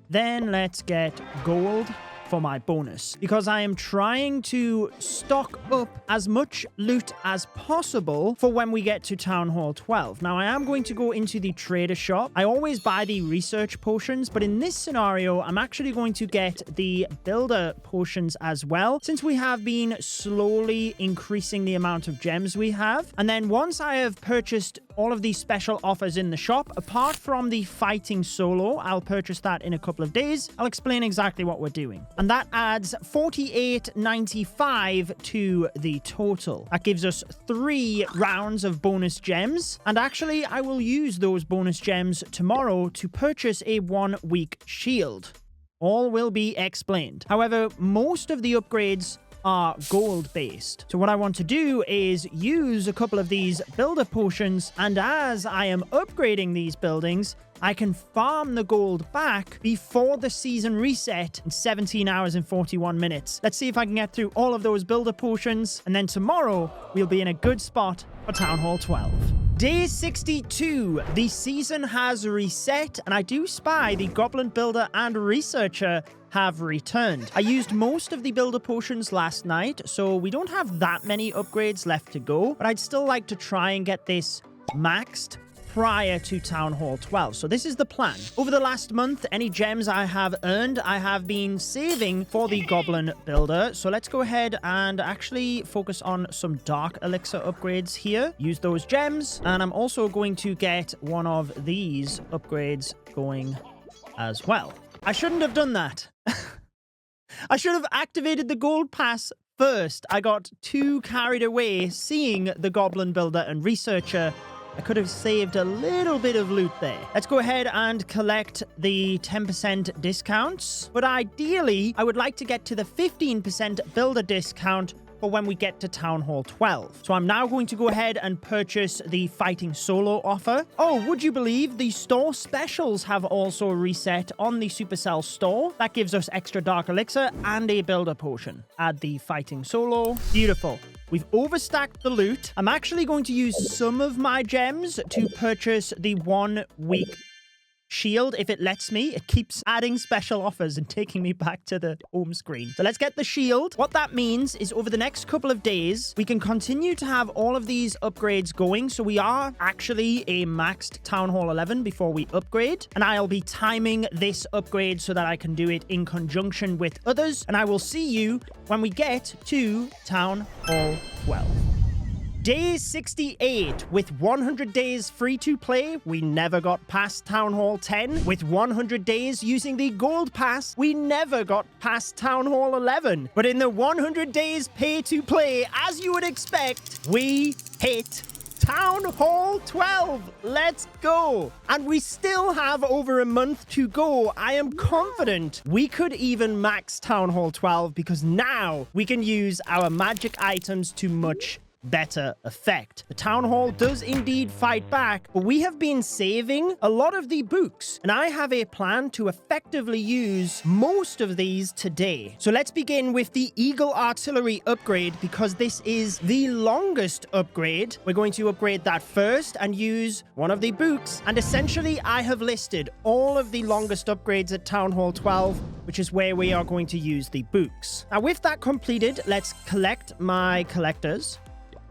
Then let's get gold for my bonus, because I am trying to stock up as much loot as possible for when we get to Town Hall 12. Now, I am going to go into the trader shop. I always buy the research potions, but in this scenario, I'm actually going to get the builder potions as well, since we have been slowly increasing the amount of gems we have. And then once I have purchased all of these special offers in the shop, apart from the fighting solo, I'll purchase that in a couple of days. I'll explain exactly what we're doing. And that adds $48.95 to the total. That gives us 3 rounds of bonus gems. And actually, I will use those bonus gems tomorrow to purchase a 1-week shield. All will be explained. However, most of the upgrades are gold based. So what I want to do is use a couple of these builder potions, and as I am upgrading these buildings, I can farm the gold back before the season reset in 17 hours and 41 minutes. Let's see if I can get through all of those builder potions, and then tomorrow we'll be in a good spot for Town Hall 12. Day 62. The season has reset, and I do spy the Goblin Builder and Researcher have returned. I used most of the builder potions last night, so we don't have that many upgrades left to go, but I'd still like to try and get this maxed prior to Town Hall 12. So this is the plan. Over the last month, any gems I have earned, I have been saving for the Goblin Builder. So let's go ahead and actually focus on some Dark Elixir upgrades here. Use those gems. And I'm also going to get one of these upgrades going as well. I shouldn't have done that. I should have activated the gold pass first. I got too carried away seeing the Goblin Builder and Researcher. I could have saved a little bit of loot there. Let's go ahead and collect the 10% discounts. But ideally, I would like to get to the 15% builder discount for when we get to Town Hall 12. So I'm now going to go ahead and purchase the Fighting Solo offer. Oh, would you believe the store specials have also reset on the Supercell store? That gives us extra Dark Elixir and a builder potion. Add the Fighting Solo. Beautiful. We've overstacked the loot. I'm actually going to use some of my gems to purchase the 1 week shield if it lets me. It keeps adding special offers and taking me back to the home screen. So let's get the shield. What that means is over the next couple of days, we can continue to have all of these upgrades going. So we are actually a maxed Town Hall 11 before we upgrade. And I'll be timing this upgrade so that I can do it in conjunction with others. And I will see you when we get to Town Hall 12. Day 68. With 100 days free to play, we never got past Town Hall 10. With 100 days using the gold pass, we never got past Town Hall 11. But in the 100 days pay to play, as you would expect, we hit Town Hall 12. Let's go. And we still have over a month to go. I am confident we could even max Town Hall 12 because now we can use our magic items to much better effect. The Town Hall does indeed fight back, but we have been saving a lot of the books, and I have a plan to effectively use most of these today. So let's begin with the Eagle Artillery upgrade because this is the longest upgrade. We're going to upgrade that first and use one of the books, and essentially I have listed all of the longest upgrades at Town Hall 12, which is where we are going to use the books. Now with that completed, let's collect my collectors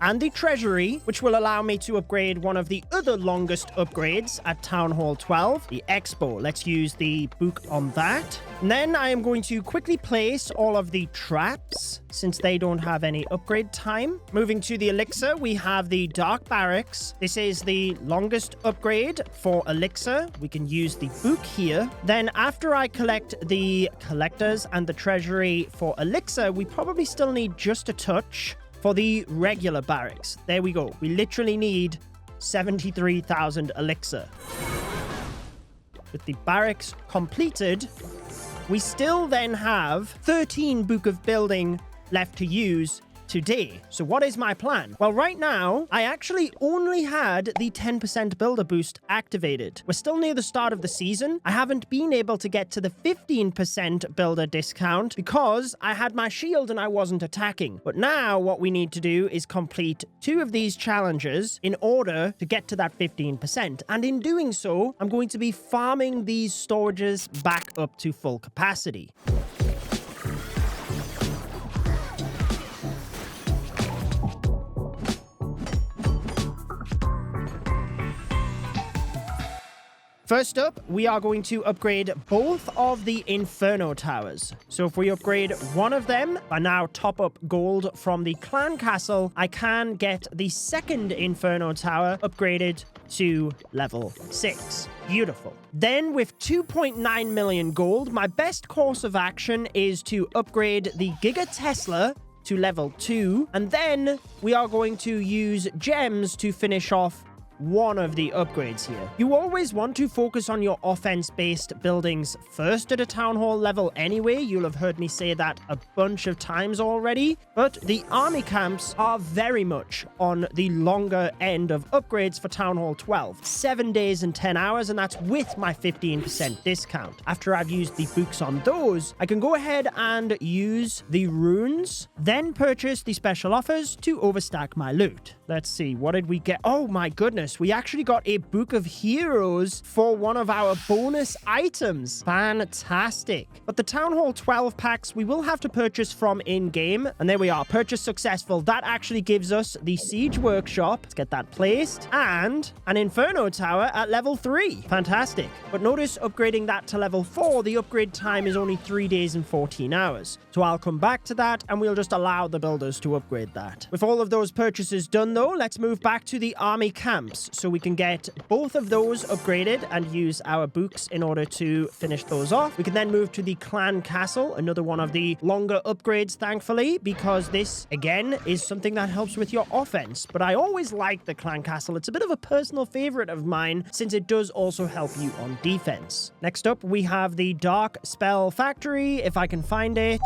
and the treasury, which will allow me to upgrade one of the other longest upgrades at Town Hall 12, the Expo. Let's use the book on that. And then I am going to quickly place all of the traps, since they don't have any upgrade time. Moving to the elixir, we have the Dark Barracks. This is the longest upgrade for elixir. We can use the book here. Then after I collect the collectors and the treasury for elixir, we probably still need just a touch for the regular barracks. There we go. We literally need 73,000 elixir. With the barracks completed, we still then have 13 Book of Building left to use today. So what is my plan? Well, right now, I actually only had the 10% builder boost activated. We're still near the start of the season. I haven't been able to get to the 15% builder discount because I had my shield and I wasn't attacking. But now what we need to do is complete 2 of these challenges in order to get to that 15%. And in doing so, I'm going to be farming these storages back up to full capacity. First up, we are going to upgrade both of the Inferno Towers. So if we upgrade one of them, I now top up gold from the Clan Castle, I can get the second Inferno Tower upgraded to level 6. Beautiful. Then with 2.9 million gold, my best course of action is to upgrade the Giga Tesla to level 2, and then we are going to use gems to finish off one of the upgrades here. You always want to focus on your offense-based buildings first at a Town Hall level anyway. You'll have heard me say that a bunch of times already, but the army camps are very much on the longer end of upgrades for Town Hall 12. 7 days and 10 hours, and that's with my 15% discount. After I've used the books on those, I can go ahead and use the runes, then purchase the special offers to overstack my loot. Let's see. What did we get? Oh my goodness. We actually got a Book of Heroes for one of our bonus items. Fantastic. But the Town Hall 12 packs we will have to purchase from in-game. And there we are. Purchase successful. That actually gives us the Siege Workshop. Let's get that placed. And an Inferno Tower at level 3. Fantastic. But notice upgrading that to level 4, the upgrade time is only 3 days and 14 hours. So I'll come back to that and we'll just allow the builders to upgrade that. With all of those purchases done though, let's move back to the army camps so we can get both of those upgraded and use our books in order to finish those off. We can then move to the clan castle, another one of the longer upgrades, thankfully, because this again is something that helps with your offense. But I always like the clan castle. It's a bit of a personal favorite of mine since it does also help you on defense. Next up, we have the Dark Spell Factory, if I can find it.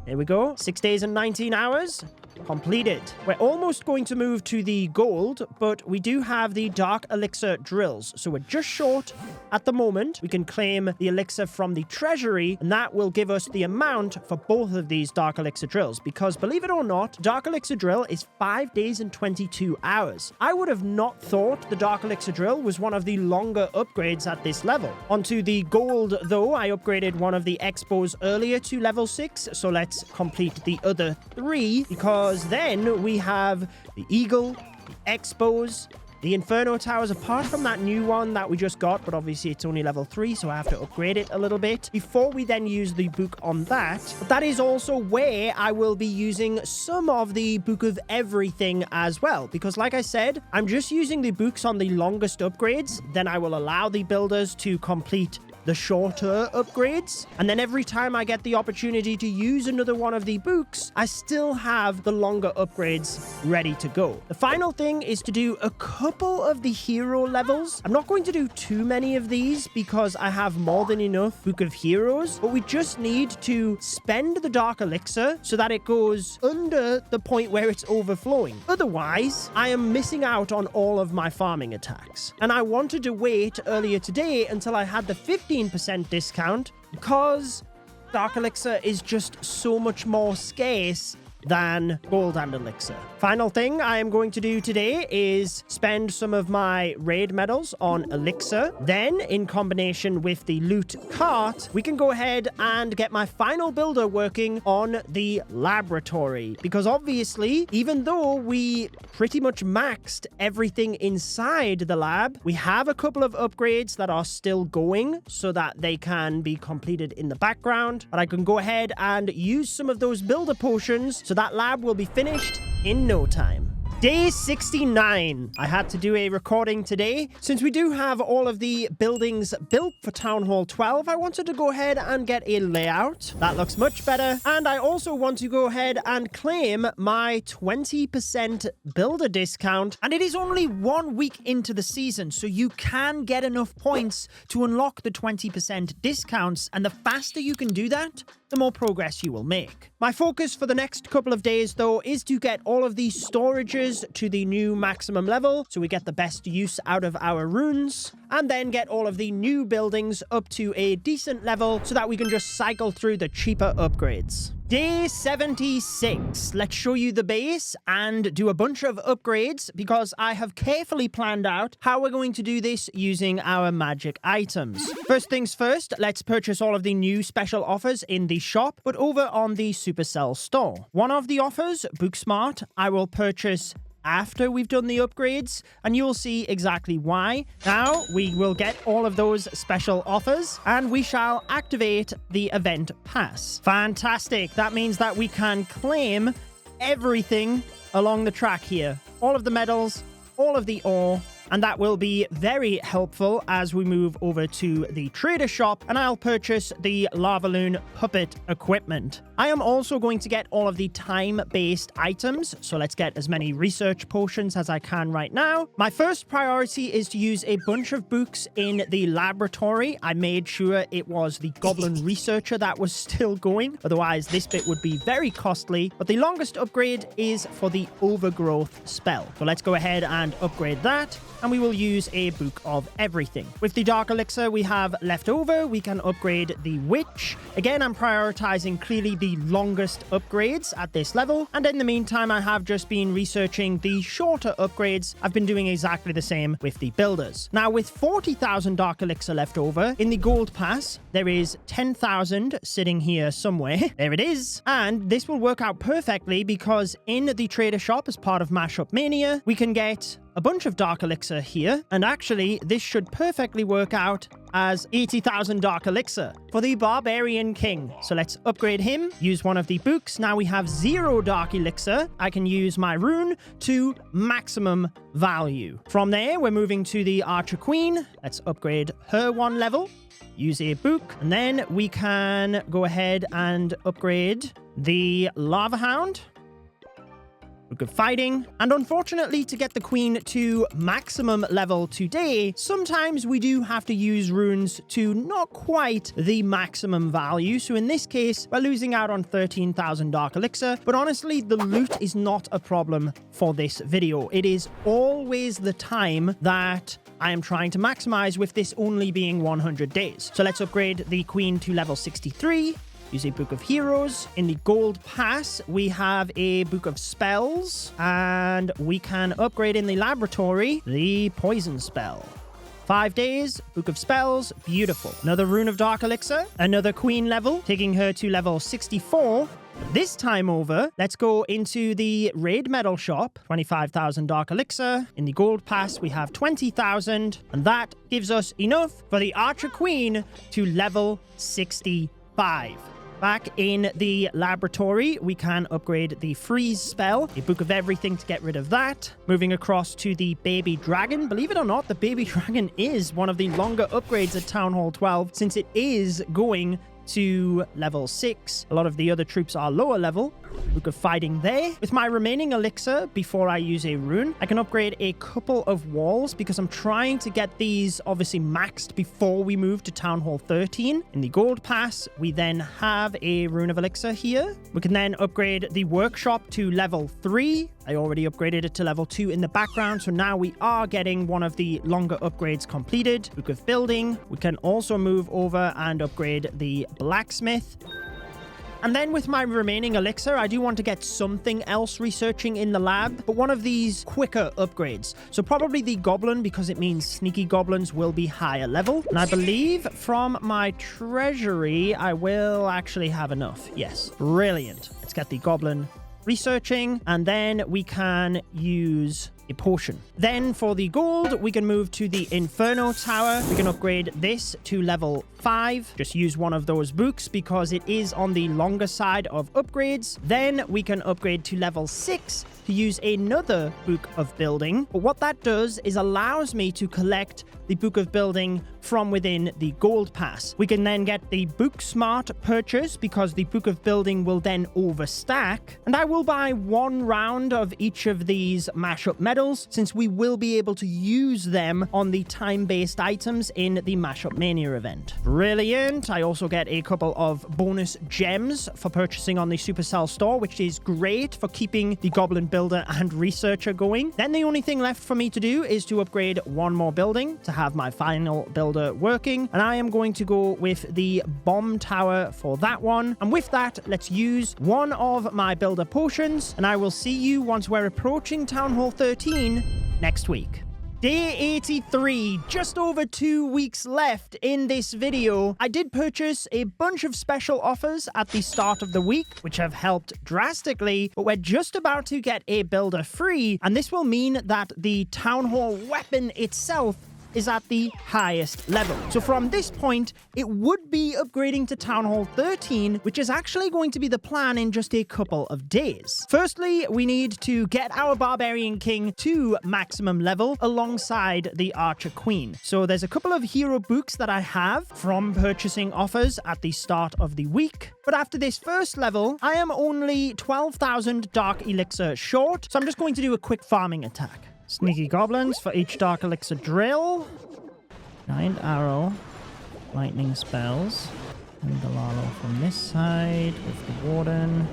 There we go. 6 days and 19 hours. Completed. We're almost going to move to the gold, but we do have the Dark Elixir drills, so we're just short at the moment. We can claim the elixir from the treasury, and that will give us the amount for both of these Dark Elixir drills, because believe it or not, Dark Elixir drill is 5 days and 22 hours. I would have not thought the Dark Elixir drill was one of the longer upgrades at this level. Onto the gold, though, I upgraded one of the expos earlier to level 6, so let's complete the other 3, because then we have the Eagle, the Expos, the Inferno Towers, apart from that new one that we just got, but obviously it's only level 3, so I have to upgrade it a little bit before we then use the book on that. But that is also where I will be using some of the Book of Everything as well, because like I said, I'm just using the books on the longest upgrades, then I will allow the builders to complete the shorter upgrades, and then every time I get the opportunity to use another one of the books, I still have the longer upgrades ready to go. The final thing is to do a couple of the hero levels. I'm not going to do too many of these because I have more than enough Book of Heroes, but we just need to spend the Dark Elixir so that it goes under the point where it's overflowing. Otherwise, I am missing out on all of my farming attacks. And I wanted to wait earlier today until I had the 15% discount because Dark Elixir is just so much more scarce than gold and elixir. Final thing I am going to do today is spend some of my raid medals on elixir. Then, in combination with the loot cart, we can go ahead and get my final builder working on the laboratory. Because obviously, even though we pretty much maxed everything inside the lab, we have a couple of upgrades that are still going so that they can be completed in the background. But I can go ahead and use some of those builder potions so that lab will be finished in no time. Day 69. I had to do a recording today. Since we do have all of the buildings built for Town Hall 12, I wanted to go ahead and get a layout. That looks much better. And I also want to go ahead and claim my 20% builder discount. And it is only 1 week into the season, so you can get enough points to unlock the 20% discounts. And the faster you can do that, the more progress you will make. My focus for the next couple of days, though, is to get all of these storages to the new maximum level, so we get the best use out of our runes, and then get all of the new buildings up to a decent level so that we can just cycle through the cheaper upgrades. Day 76. Let's show you the base and do a bunch of upgrades because I have carefully planned out how we're going to do this using our magic items. First things first, let's purchase all of the new special offers in the shop, but over on the Supercell store. One of the offers, Booksmart, I will purchase after we've done the upgrades, and you'll see exactly why. Now, we will get all of those special offers, and we shall activate the event pass. Fantastic. That means that we can claim everything along the track here. All of the medals, all of the ore, and that will be very helpful as we move over to the trader shop, and I'll purchase the Lavaloon puppet equipment. I am also going to get all of the time-based items, so let's get as many research potions as I can right now. My first priority is to use a bunch of books in the laboratory. I made sure it was the Goblin Researcher that was still going, otherwise this bit would be very costly, but the longest upgrade is for the Overgrowth spell. So let's go ahead and upgrade that. and we will use a Book of Everything. With the Dark Elixir we have left over, we can upgrade the Witch. Again, I'm prioritizing clearly the longest upgrades at this level, and in the meantime I have just been researching the shorter upgrades. I've been doing exactly the same with the builders. Now, with 40,000 Dark Elixir left over, in the Gold Pass, there is 10,000 sitting here somewhere. There it is. And this will work out perfectly because in the trader shop as part of Mashup Mania, we can get a bunch of Dark Elixir here. And actually, this should perfectly work out as 80,000 Dark Elixir for the Barbarian King. So let's upgrade him, use one of the books. Now we have 0 Dark Elixir. I can use my rune to maximum value. From there, we're moving to the Archer Queen. Let's upgrade her 1 level. Use a book, and then we can go ahead and upgrade the Lava Hound. Book of Fighting. And unfortunately, to get the queen to maximum level today, sometimes we do have to use runes to not quite the maximum value. So in this case, we're losing out on 13,000 Dark Elixir. But honestly, the loot is not a problem for this video. It is always the time that I am trying to maximize, with this only being 100 days. So let's upgrade the queen to level 63. Use a Book of Heroes. In the Gold Pass, we have a Book of Spells, and we can upgrade in the laboratory the Poison Spell. 5 days, Book of Spells, beautiful. Another Rune of Dark Elixir, another Queen level, taking her to level 64. This time over, let's go into the Raid Medal shop. 25,000 Dark Elixir. In the Gold Pass, we have 20,000, and that gives us enough for the Archer Queen to level 65. Back in the laboratory, we can upgrade the Freeze spell, a Book of Everything to get rid of that. Moving across to the Baby Dragon. Believe it or not, the Baby Dragon is one of the longer upgrades at Town Hall 12, since it is going to level 6. A lot of the other troops are lower level. Book of Fighting there. With my remaining elixir, before I use a rune, I can upgrade a couple of walls because I'm trying to get these obviously maxed before we move to Town Hall 13. In the Gold Pass, we then have a Rune of Elixir here. We can then upgrade the workshop to level 3. I already upgraded it to level 2 in the background, so now we are getting one of the longer upgrades completed. Book of Building. We can also move over and upgrade the Blacksmith. And then with my remaining elixir, I do want to get something else researching in the lab, but one of these quicker upgrades. So probably the Goblin, because it means sneaky goblins will be higher level. And I believe from my treasury, I will actually have enough. Yes, brilliant. Let's get the Goblin researching, and then we can use a potion. Then for the gold, we can move to the Inferno Tower. We can upgrade this to level 5. Just use one of those books because it is on the longer side of upgrades. Then we can upgrade to level 6 to use another Book of Building. But what that does is allows me to collect the Book of Building from within the Gold Pass. We can then get the Book Smart purchase because the Book of Building will then overstack. And I will buy 1 round of each of these mashup medals, since we will be able to use them on the time-based items in the Mashup Mania event. Brilliant. I also get a couple of bonus gems for purchasing on the Supercell store, which is great for keeping the Goblin Builder and Researcher going. Then the only thing left for me to do is to upgrade 1 more building to have my final builder working, and I am going to go with the Bomb Tower for that one. And with that, let's use one of my builder potions, and I will see you once we're approaching Town Hall 13 next week. Day 83, just over 2 weeks left in this video. I did purchase a bunch of special offers at the start of the week, which have helped drastically, but we're just about to get a builder free, and this will mean that the Town Hall weapon itself is at the highest level. So from this point, it would be upgrading to Town Hall 13, which is actually going to be the plan in just a couple of days. Firstly, we need to get our Barbarian King to maximum level alongside the Archer Queen. So there's a couple of hero books that I have from purchasing offers at the start of the week. But after this first level, I am only 12,000 Dark Elixir short, so I'm just going to do a quick farming attack. Sneaky goblins for each Dark Elixir drill. Giant arrow. Lightning spells. And the Lalo from this side with the warden.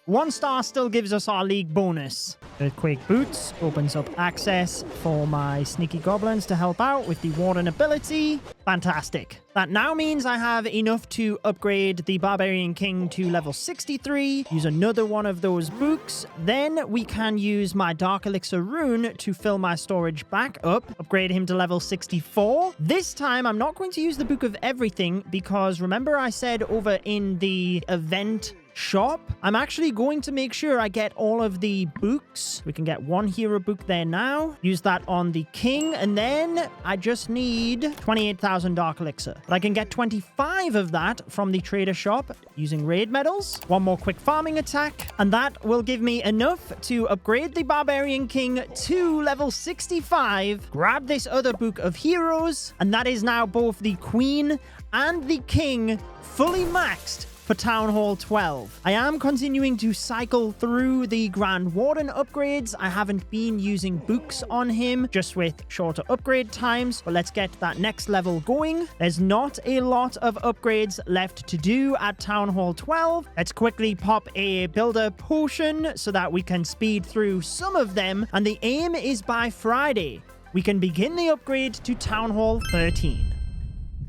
1 star still gives us our league bonus. Earthquake Boots opens up access for my sneaky goblins to help out with the Warden ability. Fantastic. That now means I have enough to upgrade the Barbarian King to level 63, use another one of those books, then we can use my Dark Elixir rune to fill my storage back up, upgrade him to level 64. This time I'm not going to use the Book of Everything because remember I said over in the event shop, I'm actually going to make sure I get all of the books. We can get 1 hero book there now. Use that on the king, and then I just need 28,000 Dark Elixir. But I can get 25 of that from the trader shop using raid medals. 1 more quick farming attack, and that will give me enough to upgrade the Barbarian King to level 65, grab this other book of heroes, and that is now both the queen and the king fully maxed for Town Hall 12. I am continuing to cycle through the Grand Warden upgrades. I haven't been using books on him, just with shorter upgrade times, but let's get that next level going. There's not a lot of upgrades left to do at Town Hall 12. Let's quickly pop a builder potion so that we can speed through some of them, and the aim is by Friday we can begin the upgrade to Town Hall 13.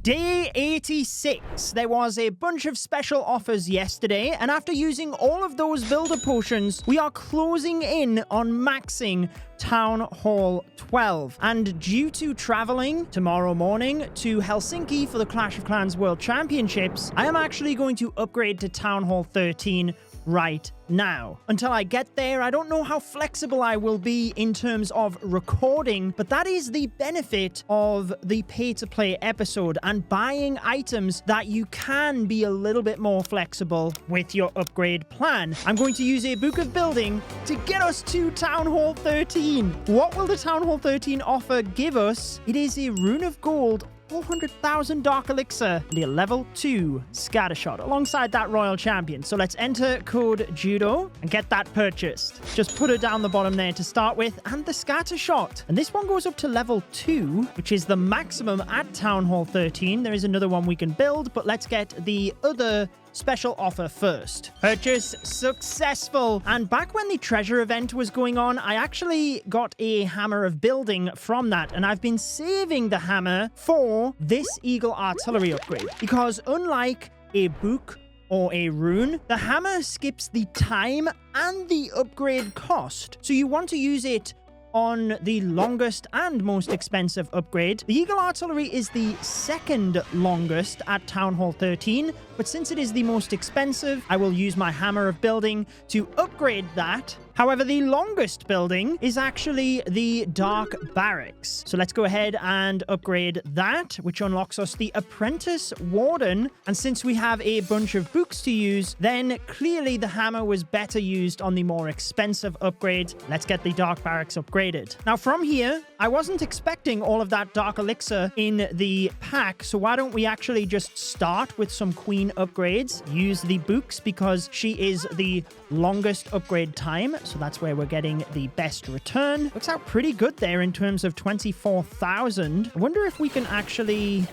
Day 86. There was a bunch of special offers yesterday, and after using all of those builder potions, we are closing in on maxing Town Hall 12. And due to traveling tomorrow morning to Helsinki for the Clash of Clans World Championships, I am actually going to upgrade to Town Hall 13 right now. Until I get there, I don't know how flexible I will be in terms of recording, but that is the benefit of the pay-to-play episode and buying items that you can be a little bit more flexible with your upgrade plan. I'm going to use a Book of Building to get us to Town Hall 13. What will the Town Hall 13 offer give us? It is a Rune of Gold, 400,000 Dark Elixir, and a level 2 Scattershot alongside that Royal Champion. So let's enter code Judo and get that purchased. Just put it down the bottom there to start with, and the Scattershot. And this one goes up to level 2, which is the maximum at Town Hall 13. There is another one we can build, but let's get the other special offer first. Purchase successful. And back when the treasure event was going on, I actually got a hammer of building from that, and I've been saving the hammer for this Eagle Artillery upgrade, because unlike a book or a rune, the hammer skips the time and the upgrade cost. So you want to use it on the longest and most expensive upgrade. The Eagle Artillery is the second longest at Town Hall 13, but since it is the most expensive, I will use my Hammer of Building to upgrade that. However, the longest building is actually the Dark Barracks. So let's go ahead and upgrade that, which unlocks us the Apprentice Warden. And since we have a bunch of books to use, then clearly the hammer was better used on the more expensive upgrade. Let's get the Dark Barracks upgraded. Now from here, I wasn't expecting all of that Dark Elixir in the pack, so why don't we actually just start with some Queen upgrades, use the books because she is the longest upgrade time. So that's where we're getting the best return. Looks out pretty good there in terms of 24,000. I wonder if we can actually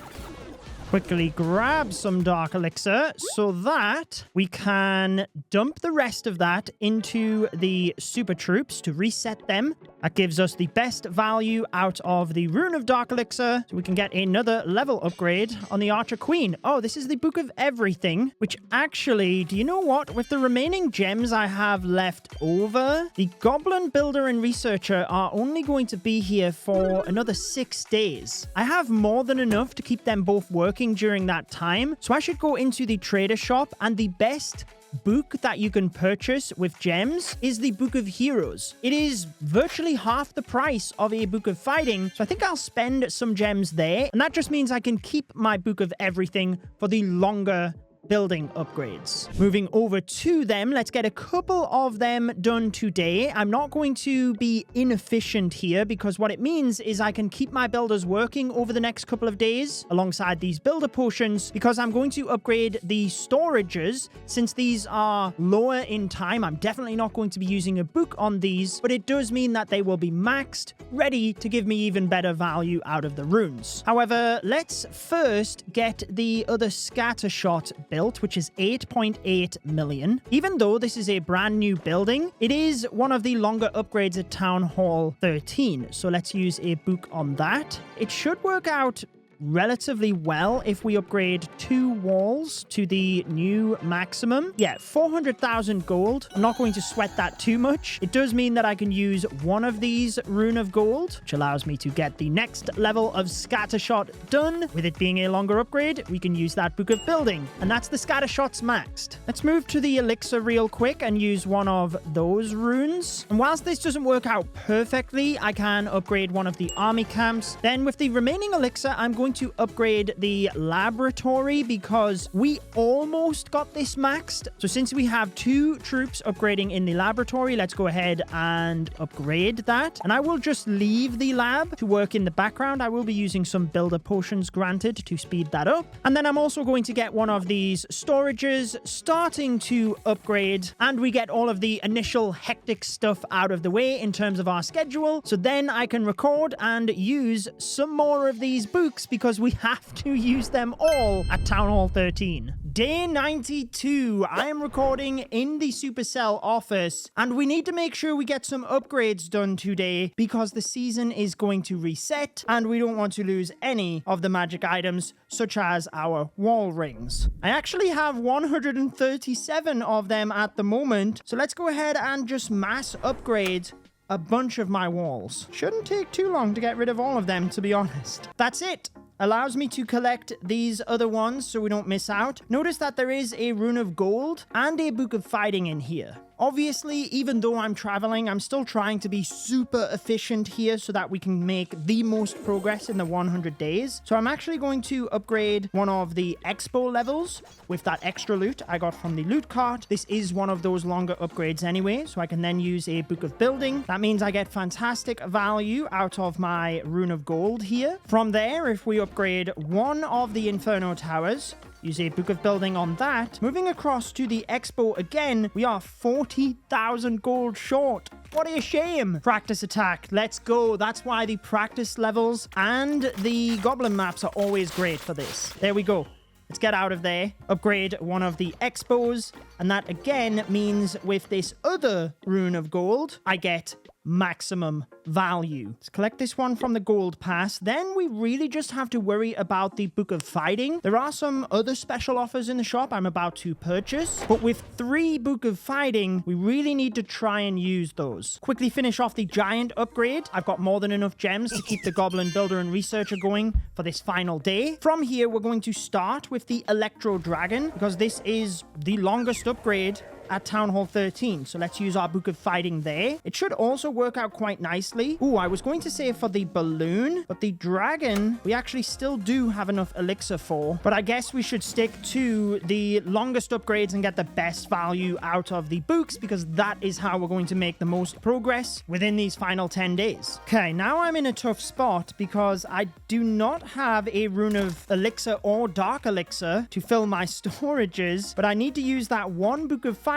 quickly grab some Dark Elixir so that we can dump the rest of that into the Super Troops to reset them. That gives us the best value out of the Rune of Dark Elixir, so we can get another level upgrade on the Archer Queen. Oh, this is the Book of Everything, which actually, do you know what? With the remaining gems I have left over, the Goblin Builder and Researcher are only going to be here for another 6 days. I have more than enough to keep them both working during that time, so I should go into the trader shop, and the best book that you can purchase with gems is the Book of Heroes. It is virtually half the price of a Book of Fighting, so I think I'll spend some gems there, and that just means I can keep my Book of Everything for the longer building upgrades. Moving over to them, let's get a couple of them done today. I'm not going to be inefficient here because what it means is I can keep my builders working over the next couple of days alongside these builder potions, because I'm going to upgrade the storages. Since these are lower in time, I'm definitely not going to be using a book on these, but it does mean that they will be maxed, ready to give me even better value out of the runes. However, let's first get the other Scattershot built, which is 8.8 million. Even though this is a brand new building, it is one of the longer upgrades at Town Hall 13. So let's use a book on that. It should work out relatively well if we upgrade 2 walls to the new maximum. Yeah, 400,000 gold. I'm not going to sweat that too much. It does mean that I can use one of these Rune of Gold, which allows me to get the next level of Scattershot done. With it being a longer upgrade, we can use that Book of Building, and that's the Scattershots maxed. Let's move to the Elixir real quick and use one of those runes. And whilst this doesn't work out perfectly, I can upgrade one of the army camps. Then with the remaining Elixir, I'm going to upgrade the laboratory because we almost got this maxed. So since we have 2 troops upgrading in the laboratory, let's go ahead and upgrade that. And I will just leave the lab to work in the background. I will be using some builder potions granted to speed that up. And then I'm also going to get one of these storages starting to upgrade, and we get all of the initial hectic stuff out of the way in terms of our schedule. So then I can record and use some more of these books because we have to use them all at Town Hall 13. Day 92. I am recording in the Supercell office, and we need to make sure we get some upgrades done today because the season is going to reset and we don't want to lose any of the magic items such as our wall rings. I actually have 137 of them at the moment, so let's go ahead and just mass upgrade a bunch of my walls. Shouldn't take too long to get rid of all of them, to be honest. That's it. Allows me to collect these other ones so we don't miss out. Notice that there is a Rune of Gold and a Book of Fighting in here. Obviously, even though I'm traveling, I'm still trying to be super efficient here so that we can make the most progress in the 100 days. So I'm actually going to upgrade one of the expo levels with that extra loot I got from the loot cart. This is one of those longer upgrades anyway, so I can then use a Book of Building. That means I get fantastic value out of my Rune of Gold here. From there, if we upgrade one of the Inferno Towers, use a Book of Building on that. Moving across to the expo again, we are 40,000 gold short. What a shame. Practice attack. Let's go. That's why the practice levels and the goblin maps are always great for this. There we go. Let's get out of there. Upgrade one of the expos. And that again means with this other Rune of Gold, I get maximum value. Let's collect this one from the gold pass. Then we really just have to worry about the Book of Fighting. There are some other special offers in the shop I'm about to purchase, but with 3 Book of Fighting, we really need to try and use those. Quickly finish off the giant upgrade. I've got more than enough gems to keep the Goblin Builder and Researcher going for this final day. From here, we're going to start with the Electro Dragon because this is the longest upgrade at Town Hall 13. So let's use our Book of Fighting there. It should also work out quite nicely. Ooh, I was going to say for the balloon, but the dragon, we actually still do have enough elixir for. But I guess we should stick to the longest upgrades and get the best value out of the books because that is how we're going to make the most progress within these final 10 days. Okay, now I'm in a tough spot because I do not have a Rune of Elixir or Dark Elixir to fill my storages, but I need to use that one Book of Fighting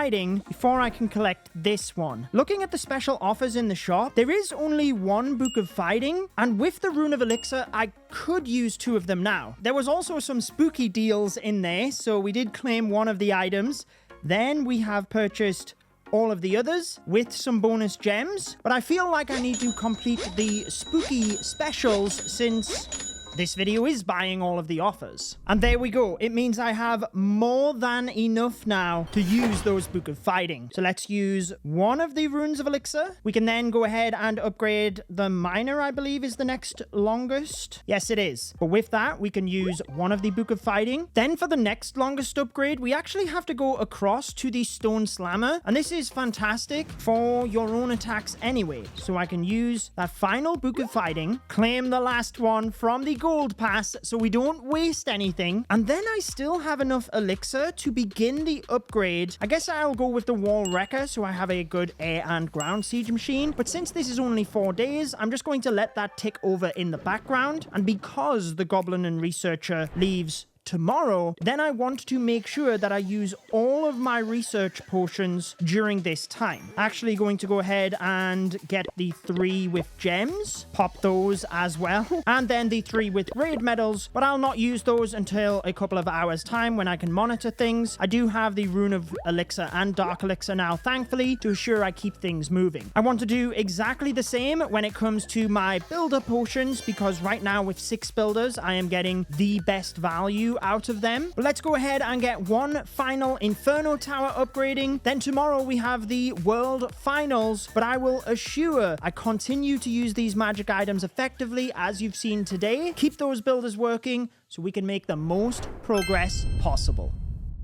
before I can collect this one. Looking at the special offers in the shop, there is only one Book of Fighting, and with the Rune of Elixir, I could use 2 of them now. There was also some spooky deals in there, so we did claim one of the items. Then we have purchased all of the others with some bonus gems, but I feel like I need to complete the spooky specials since this video is buying all of the offers. And there we go. It means I have more than enough now to use those Book of Fighting. So let's use one of the Runes of Elixir. We can then go ahead and upgrade the Miner, I believe is the next longest. Yes, it is. But with that, we can use one of the Book of Fighting. Then for the next longest upgrade, we actually have to go across to the Stone Slammer. And this is fantastic for your own attacks anyway. So I can use that final Book of Fighting, claim the last one from the gold pass so we don't waste anything, and then I still have enough elixir to begin the upgrade. I guess I'll go with the Wall Wrecker so I have a good air and ground siege machine, but since this is only 4 days, I'm just going to let that tick over in the background. And because the Goblin and Researcher leaves tomorrow, then I want to make sure that I use all of my research potions during this time. Actually going to go ahead and get the 3 with gems, pop those as well, and then the 3 with raid medals, but I'll not use those until a couple of hours time when I can monitor things. I do have the Rune of Elixir and Dark Elixir now, thankfully, to assure I keep things moving. I want to do exactly the same when it comes to my builder potions, because right now with 6 builders, I am getting the best value out of them. But let's go ahead and get one final Inferno Tower upgrading. Then tomorrow we have the World Finals, but I will assure I continue to use these magic items effectively as you've seen today. Keep those builders working so we can make the most progress possible.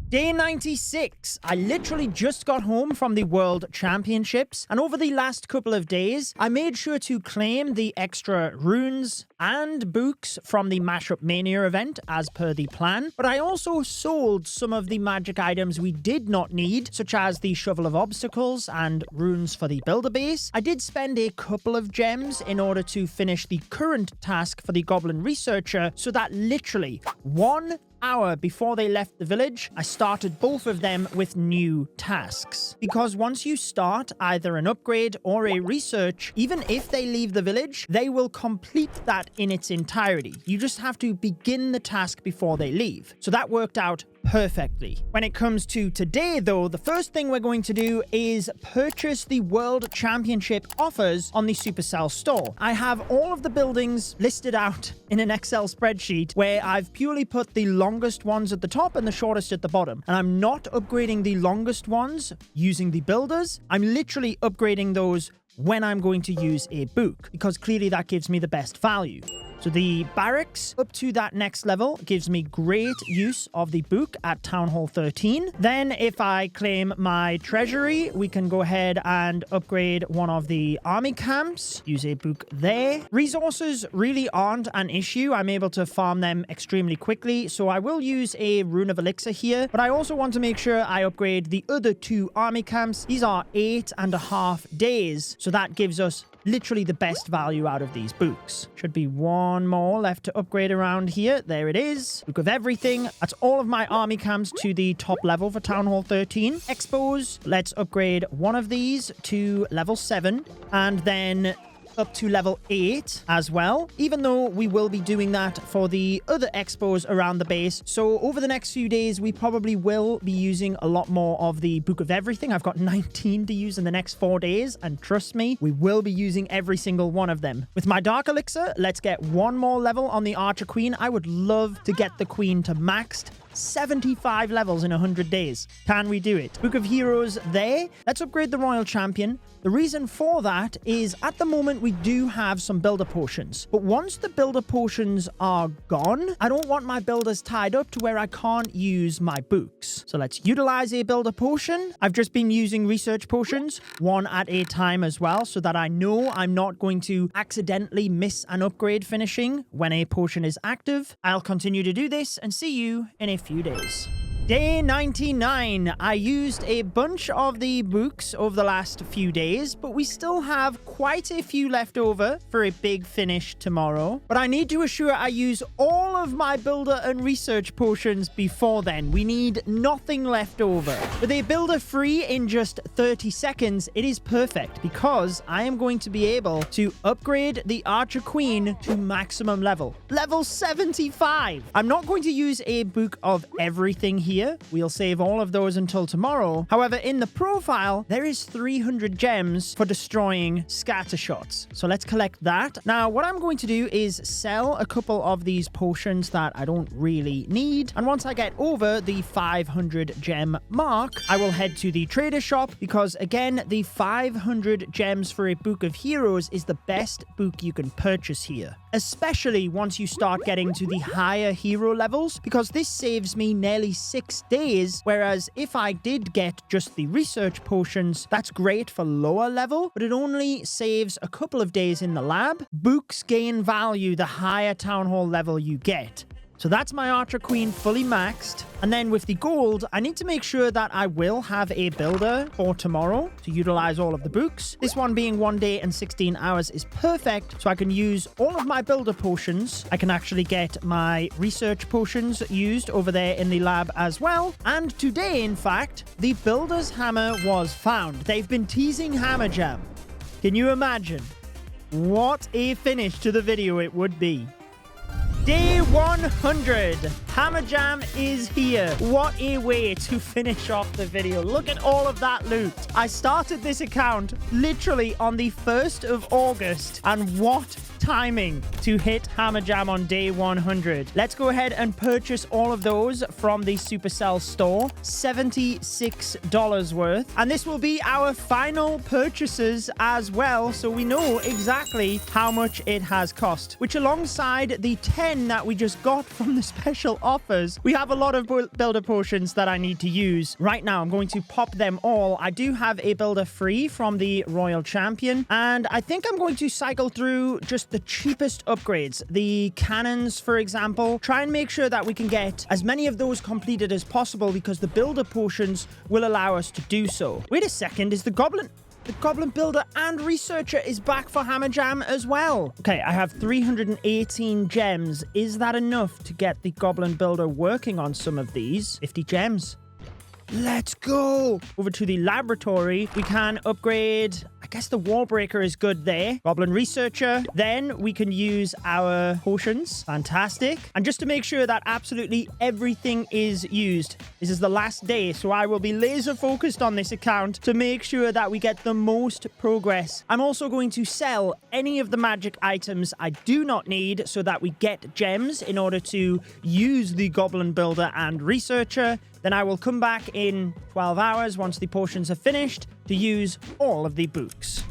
Day 96. I literally just got home from the World Championships, and over the last couple of days, I made sure to claim the extra runes and books from the Mashup Mania event as per the plan, but I also sold some of the magic items we did not need, such as the Shovel of Obstacles and runes for the Builder Base. I did spend a couple of gems in order to finish the current task for the Goblin Researcher, so that literally 1 hour before they left the village, I started both of them with new tasks. Because once you start either an upgrade or a research, even if they leave the village, they will complete that in its entirety. You just have to begin the task before they leave. So that worked out perfectly. When it comes to today, though, the first thing we're going to do is purchase the World Championship offers on the Supercell store. I have all of the buildings listed out in an Excel spreadsheet where I've purely put the longest ones at the top and the shortest at the bottom. And I'm not upgrading the longest ones using the builders. I'm literally upgrading those when I'm going to use a book, because clearly that gives me the best value. So the barracks up to that next level gives me great use of the book at Town Hall 13. Then if I claim my treasury, we can go ahead and upgrade one of the army camps. Use a book there. Resources really aren't an issue. I'm able to farm them extremely quickly. So I will use a Rune of Elixir here. But I also want to make sure I upgrade the other 2 army camps. These are 8.5 days. So that gives us literally the best value out of these books. Should be one more left to upgrade around here. There it is. Book of Everything. That's all of my army camps to the top level for Town Hall 13. Expos. Let's upgrade one of these to level 7. And then up to level 8 as well, even though we will be doing that for the other expos around the base. So over the next few days, we probably will be using a lot more of the Book of Everything. I've got 19 to use in the next 4 days, and trust me, we will be using every single one of them. With my Dark Elixir, let's get one more level on the Archer Queen. I would love to get the Queen to maxed 75 levels in 100 days. Can we do it? Book of Heroes there. Let's upgrade the Royal Champion. The reason for that is at the moment we do have some builder potions, but once the builder potions are gone, I don't want my builders tied up to where I can't use my books. So let's utilize a builder potion. I've just been using research potions, one at a time as well, so that I know I'm not going to accidentally miss an upgrade finishing when a potion is active. I'll continue to do this and see you in a few days. Day 99. I used a bunch of the books over the last few days, but we still have quite a few left over for a big finish tomorrow. But I need to assure I use all of my builder and research potions before then. We need nothing left over. With a builder free in just 30 seconds, it is perfect because I am going to be able to upgrade the Archer Queen to maximum level. Level 75. I'm not going to use a book of everything here. We'll save all of those until tomorrow. However, in the profile, there is 300 gems for destroying scatter shots. So let's collect that. Now, what I'm going to do is sell a couple of these potions that I don't really need. And once I get over the 500 gem mark, I will head to the trader shop because, again, the 500 gems for a Book of Heroes is the best book you can purchase here, especially once you start getting to the higher hero levels, because this saves me nearly 6 days, whereas if I did get just the research potions, that's great for lower level, but it only saves a couple of days in the lab. Books gain value the higher town hall level you get. So that's my Archer Queen fully maxed. And then with the gold, I need to make sure that I will have a builder for tomorrow to utilize all of the books. This one being 1 day and 16 hours is perfect. So I can use all of my builder potions. I can actually get my research potions used over there in the lab as well. And today, in fact, the builder's hammer was found. They've been teasing Hammer Jam. Can you imagine what a finish to the video it would be? Day 100. Hammer Jam is here. What a way to finish off the video. Look at all of that loot. I started this account literally on the 1st of August. And what timing to hit Hammer Jam on day 100. Let's go ahead and purchase all of those from the Supercell store. $76 worth. And this will be our final purchases as well. So we know exactly how much it has cost. Which alongside the 10 that we just got from the special offers, we have a lot of builder potions that I need to use. Right now, I'm going to pop them all. I do have a builder free from the Royal Champion. And I think I'm going to cycle through just the cheapest upgrades. The cannons, for example. Try and make sure that we can get as many of those completed as possible because the builder potions will allow us to do so. Wait a second, is the Goblin Builder and Researcher is back for Hammer Jam as well. Okay, I have 318 gems. Is that enough to get the Goblin Builder working on some of these? 50 gems. Let's go. Over to the laboratory. We can upgrade. I guess the wall breaker is good there. Goblin Researcher. Then we can use our potions. Fantastic. And just to make sure that absolutely everything is used. This is the last day, so I will be laser focused on this account to make sure that we get the most progress. I'm also going to sell any of the magic items I do not need so that we get gems in order to use the Goblin Builder and Researcher. Then I will come back in 12 hours once the potions are finished to use all of the books.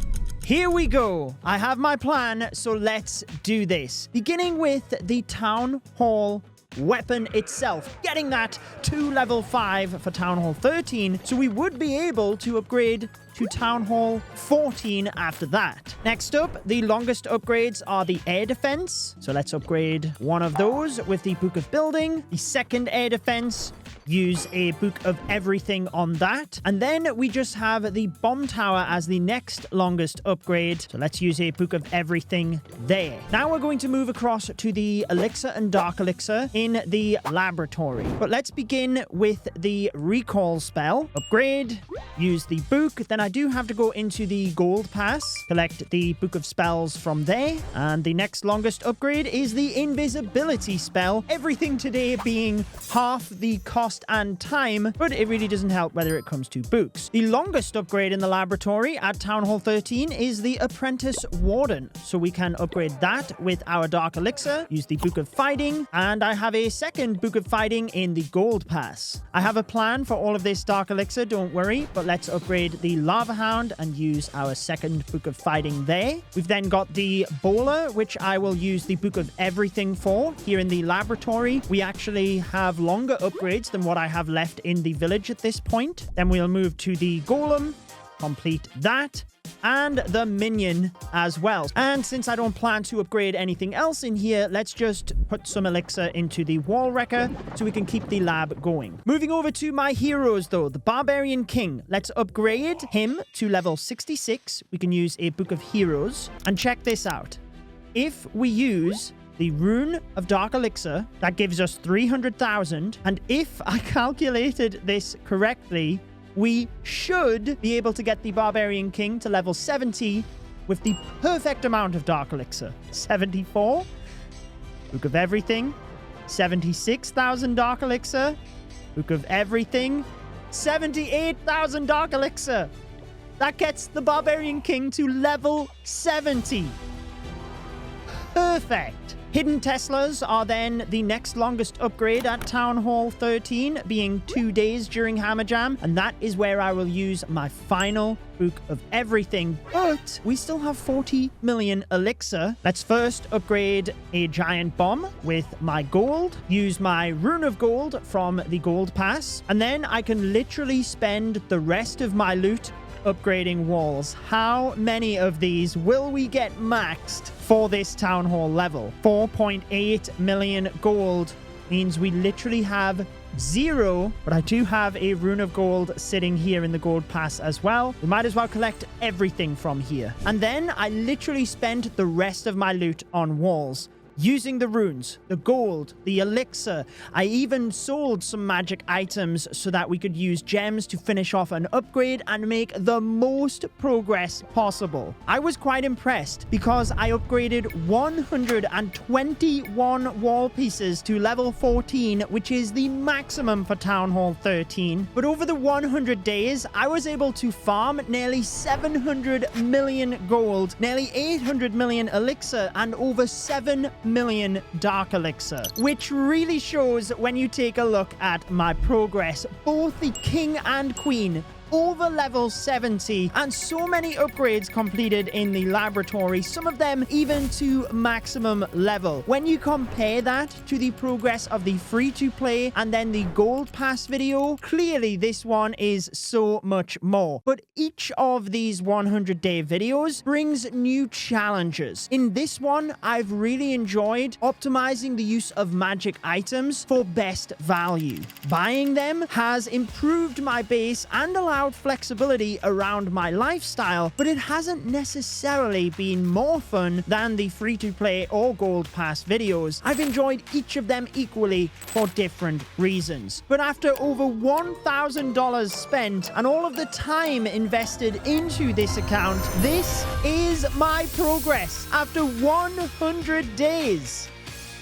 Here we go. I have my plan, so let's do this. Beginning with the Town Hall weapon itself, getting that to level 5 for Town Hall 13, so we would be able to upgrade to Town Hall 14 after that. Next up, the longest upgrades are the air defense. So let's upgrade one of those with the Book of Building. The second air defense, use a Book of Everything on that. And then we just have the Bomb Tower as the next longest upgrade. So let's use a Book of Everything there. Now we're going to move across to the Elixir and Dark Elixir in the laboratory. But let's begin with the Recall spell. Upgrade, use the book. Then I do have to go into the Gold Pass, collect the Book of Spells from there. And the next longest upgrade is the Invisibility spell. Everything today being half the cost and time, but it really doesn't help whether it comes to books. The longest upgrade in the laboratory at Town Hall 13 is the Apprentice Warden. So we can upgrade that with our Dark Elixir, use the Book of Fighting, and I have a second Book of Fighting in the Gold Pass. I have a plan for all of this Dark Elixir, don't worry, but let's upgrade the Lava Hound and use our second Book of Fighting there. We've then got the Bowler, which I will use the Book of Everything for. Here in the laboratory, we actually have longer upgrades than what I have left in the village at this point. Then we'll move to the Golem, complete that, and the Minion as well. And since I don't plan to upgrade anything else in here, let's just put some elixir into the Wall Wrecker so we can keep the lab going. Moving over to my heroes though, the Barbarian King. Let's upgrade him to level 66. We can use a Book of Heroes. And check this out. If we use the Rune of Dark Elixir, that gives us 300,000. And if I calculated this correctly, we should be able to get the Barbarian King to level 70 with the perfect amount of Dark Elixir. 74. Book of Everything. 76,000 Dark Elixir. Book of Everything. 78,000 Dark Elixir. That gets the Barbarian King to level 70. Perfect. Hidden Teslas are then the next longest upgrade at Town Hall 13, being 2 days during Hammer Jam, and that is where I will use my final Book of Everything. But we still have 40 million elixir. Let's first upgrade a giant bomb with my gold, use my Rune of Gold from the Gold Pass, and then I can literally spend the rest of my loot upgrading walls. How many of these will we get maxed for this Town Hall level? 4.8 million gold means we literally have 0, but I do have a rune of gold sitting here in the gold pass as well. We might as well collect everything from here. And then I literally spent the rest of my loot on walls. Using the runes, the gold, the elixir. I even sold some magic items so that we could use gems to finish off an upgrade and make the most progress possible. I was quite impressed because I upgraded 121 wall pieces to level 14, which is the maximum for Town Hall 13. But over the 100 days, I was able to farm nearly 700 million gold, nearly 800 million elixir, and over 7 million dark elixir, which really shows when you take a look at my progress. Both the king and queen over level 70, and so many upgrades completed in the laboratory, some of them even to maximum level. When you compare that to the progress of the free-to-play and then the gold pass video, clearly this one is so much more. But each of these 100-day videos brings new challenges. In this one, I've really enjoyed optimizing the use of magic items for best value. Buying them has improved my base and allowed flexibility around my lifestyle, but it hasn't necessarily been more fun than the free-to-play or gold pass videos. I've enjoyed each of them equally for different reasons. But after over $1,000 spent and all of the time invested into this account, this is my progress after 100 days.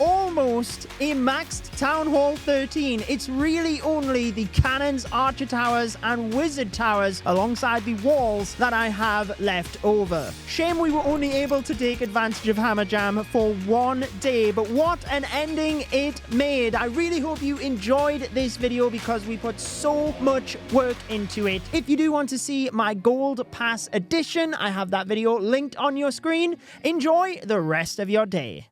Almost a maxed Town Hall 13. It's really only the cannons, archer towers, and wizard towers alongside the walls that I have left over. Shame we were only able to take advantage of Hammer Jam for 1 day, but what an ending it made. I really hope you enjoyed this video because we put so much work into it. If you do want to see my Gold Pass edition, I have that video linked on your screen. Enjoy the rest of your day.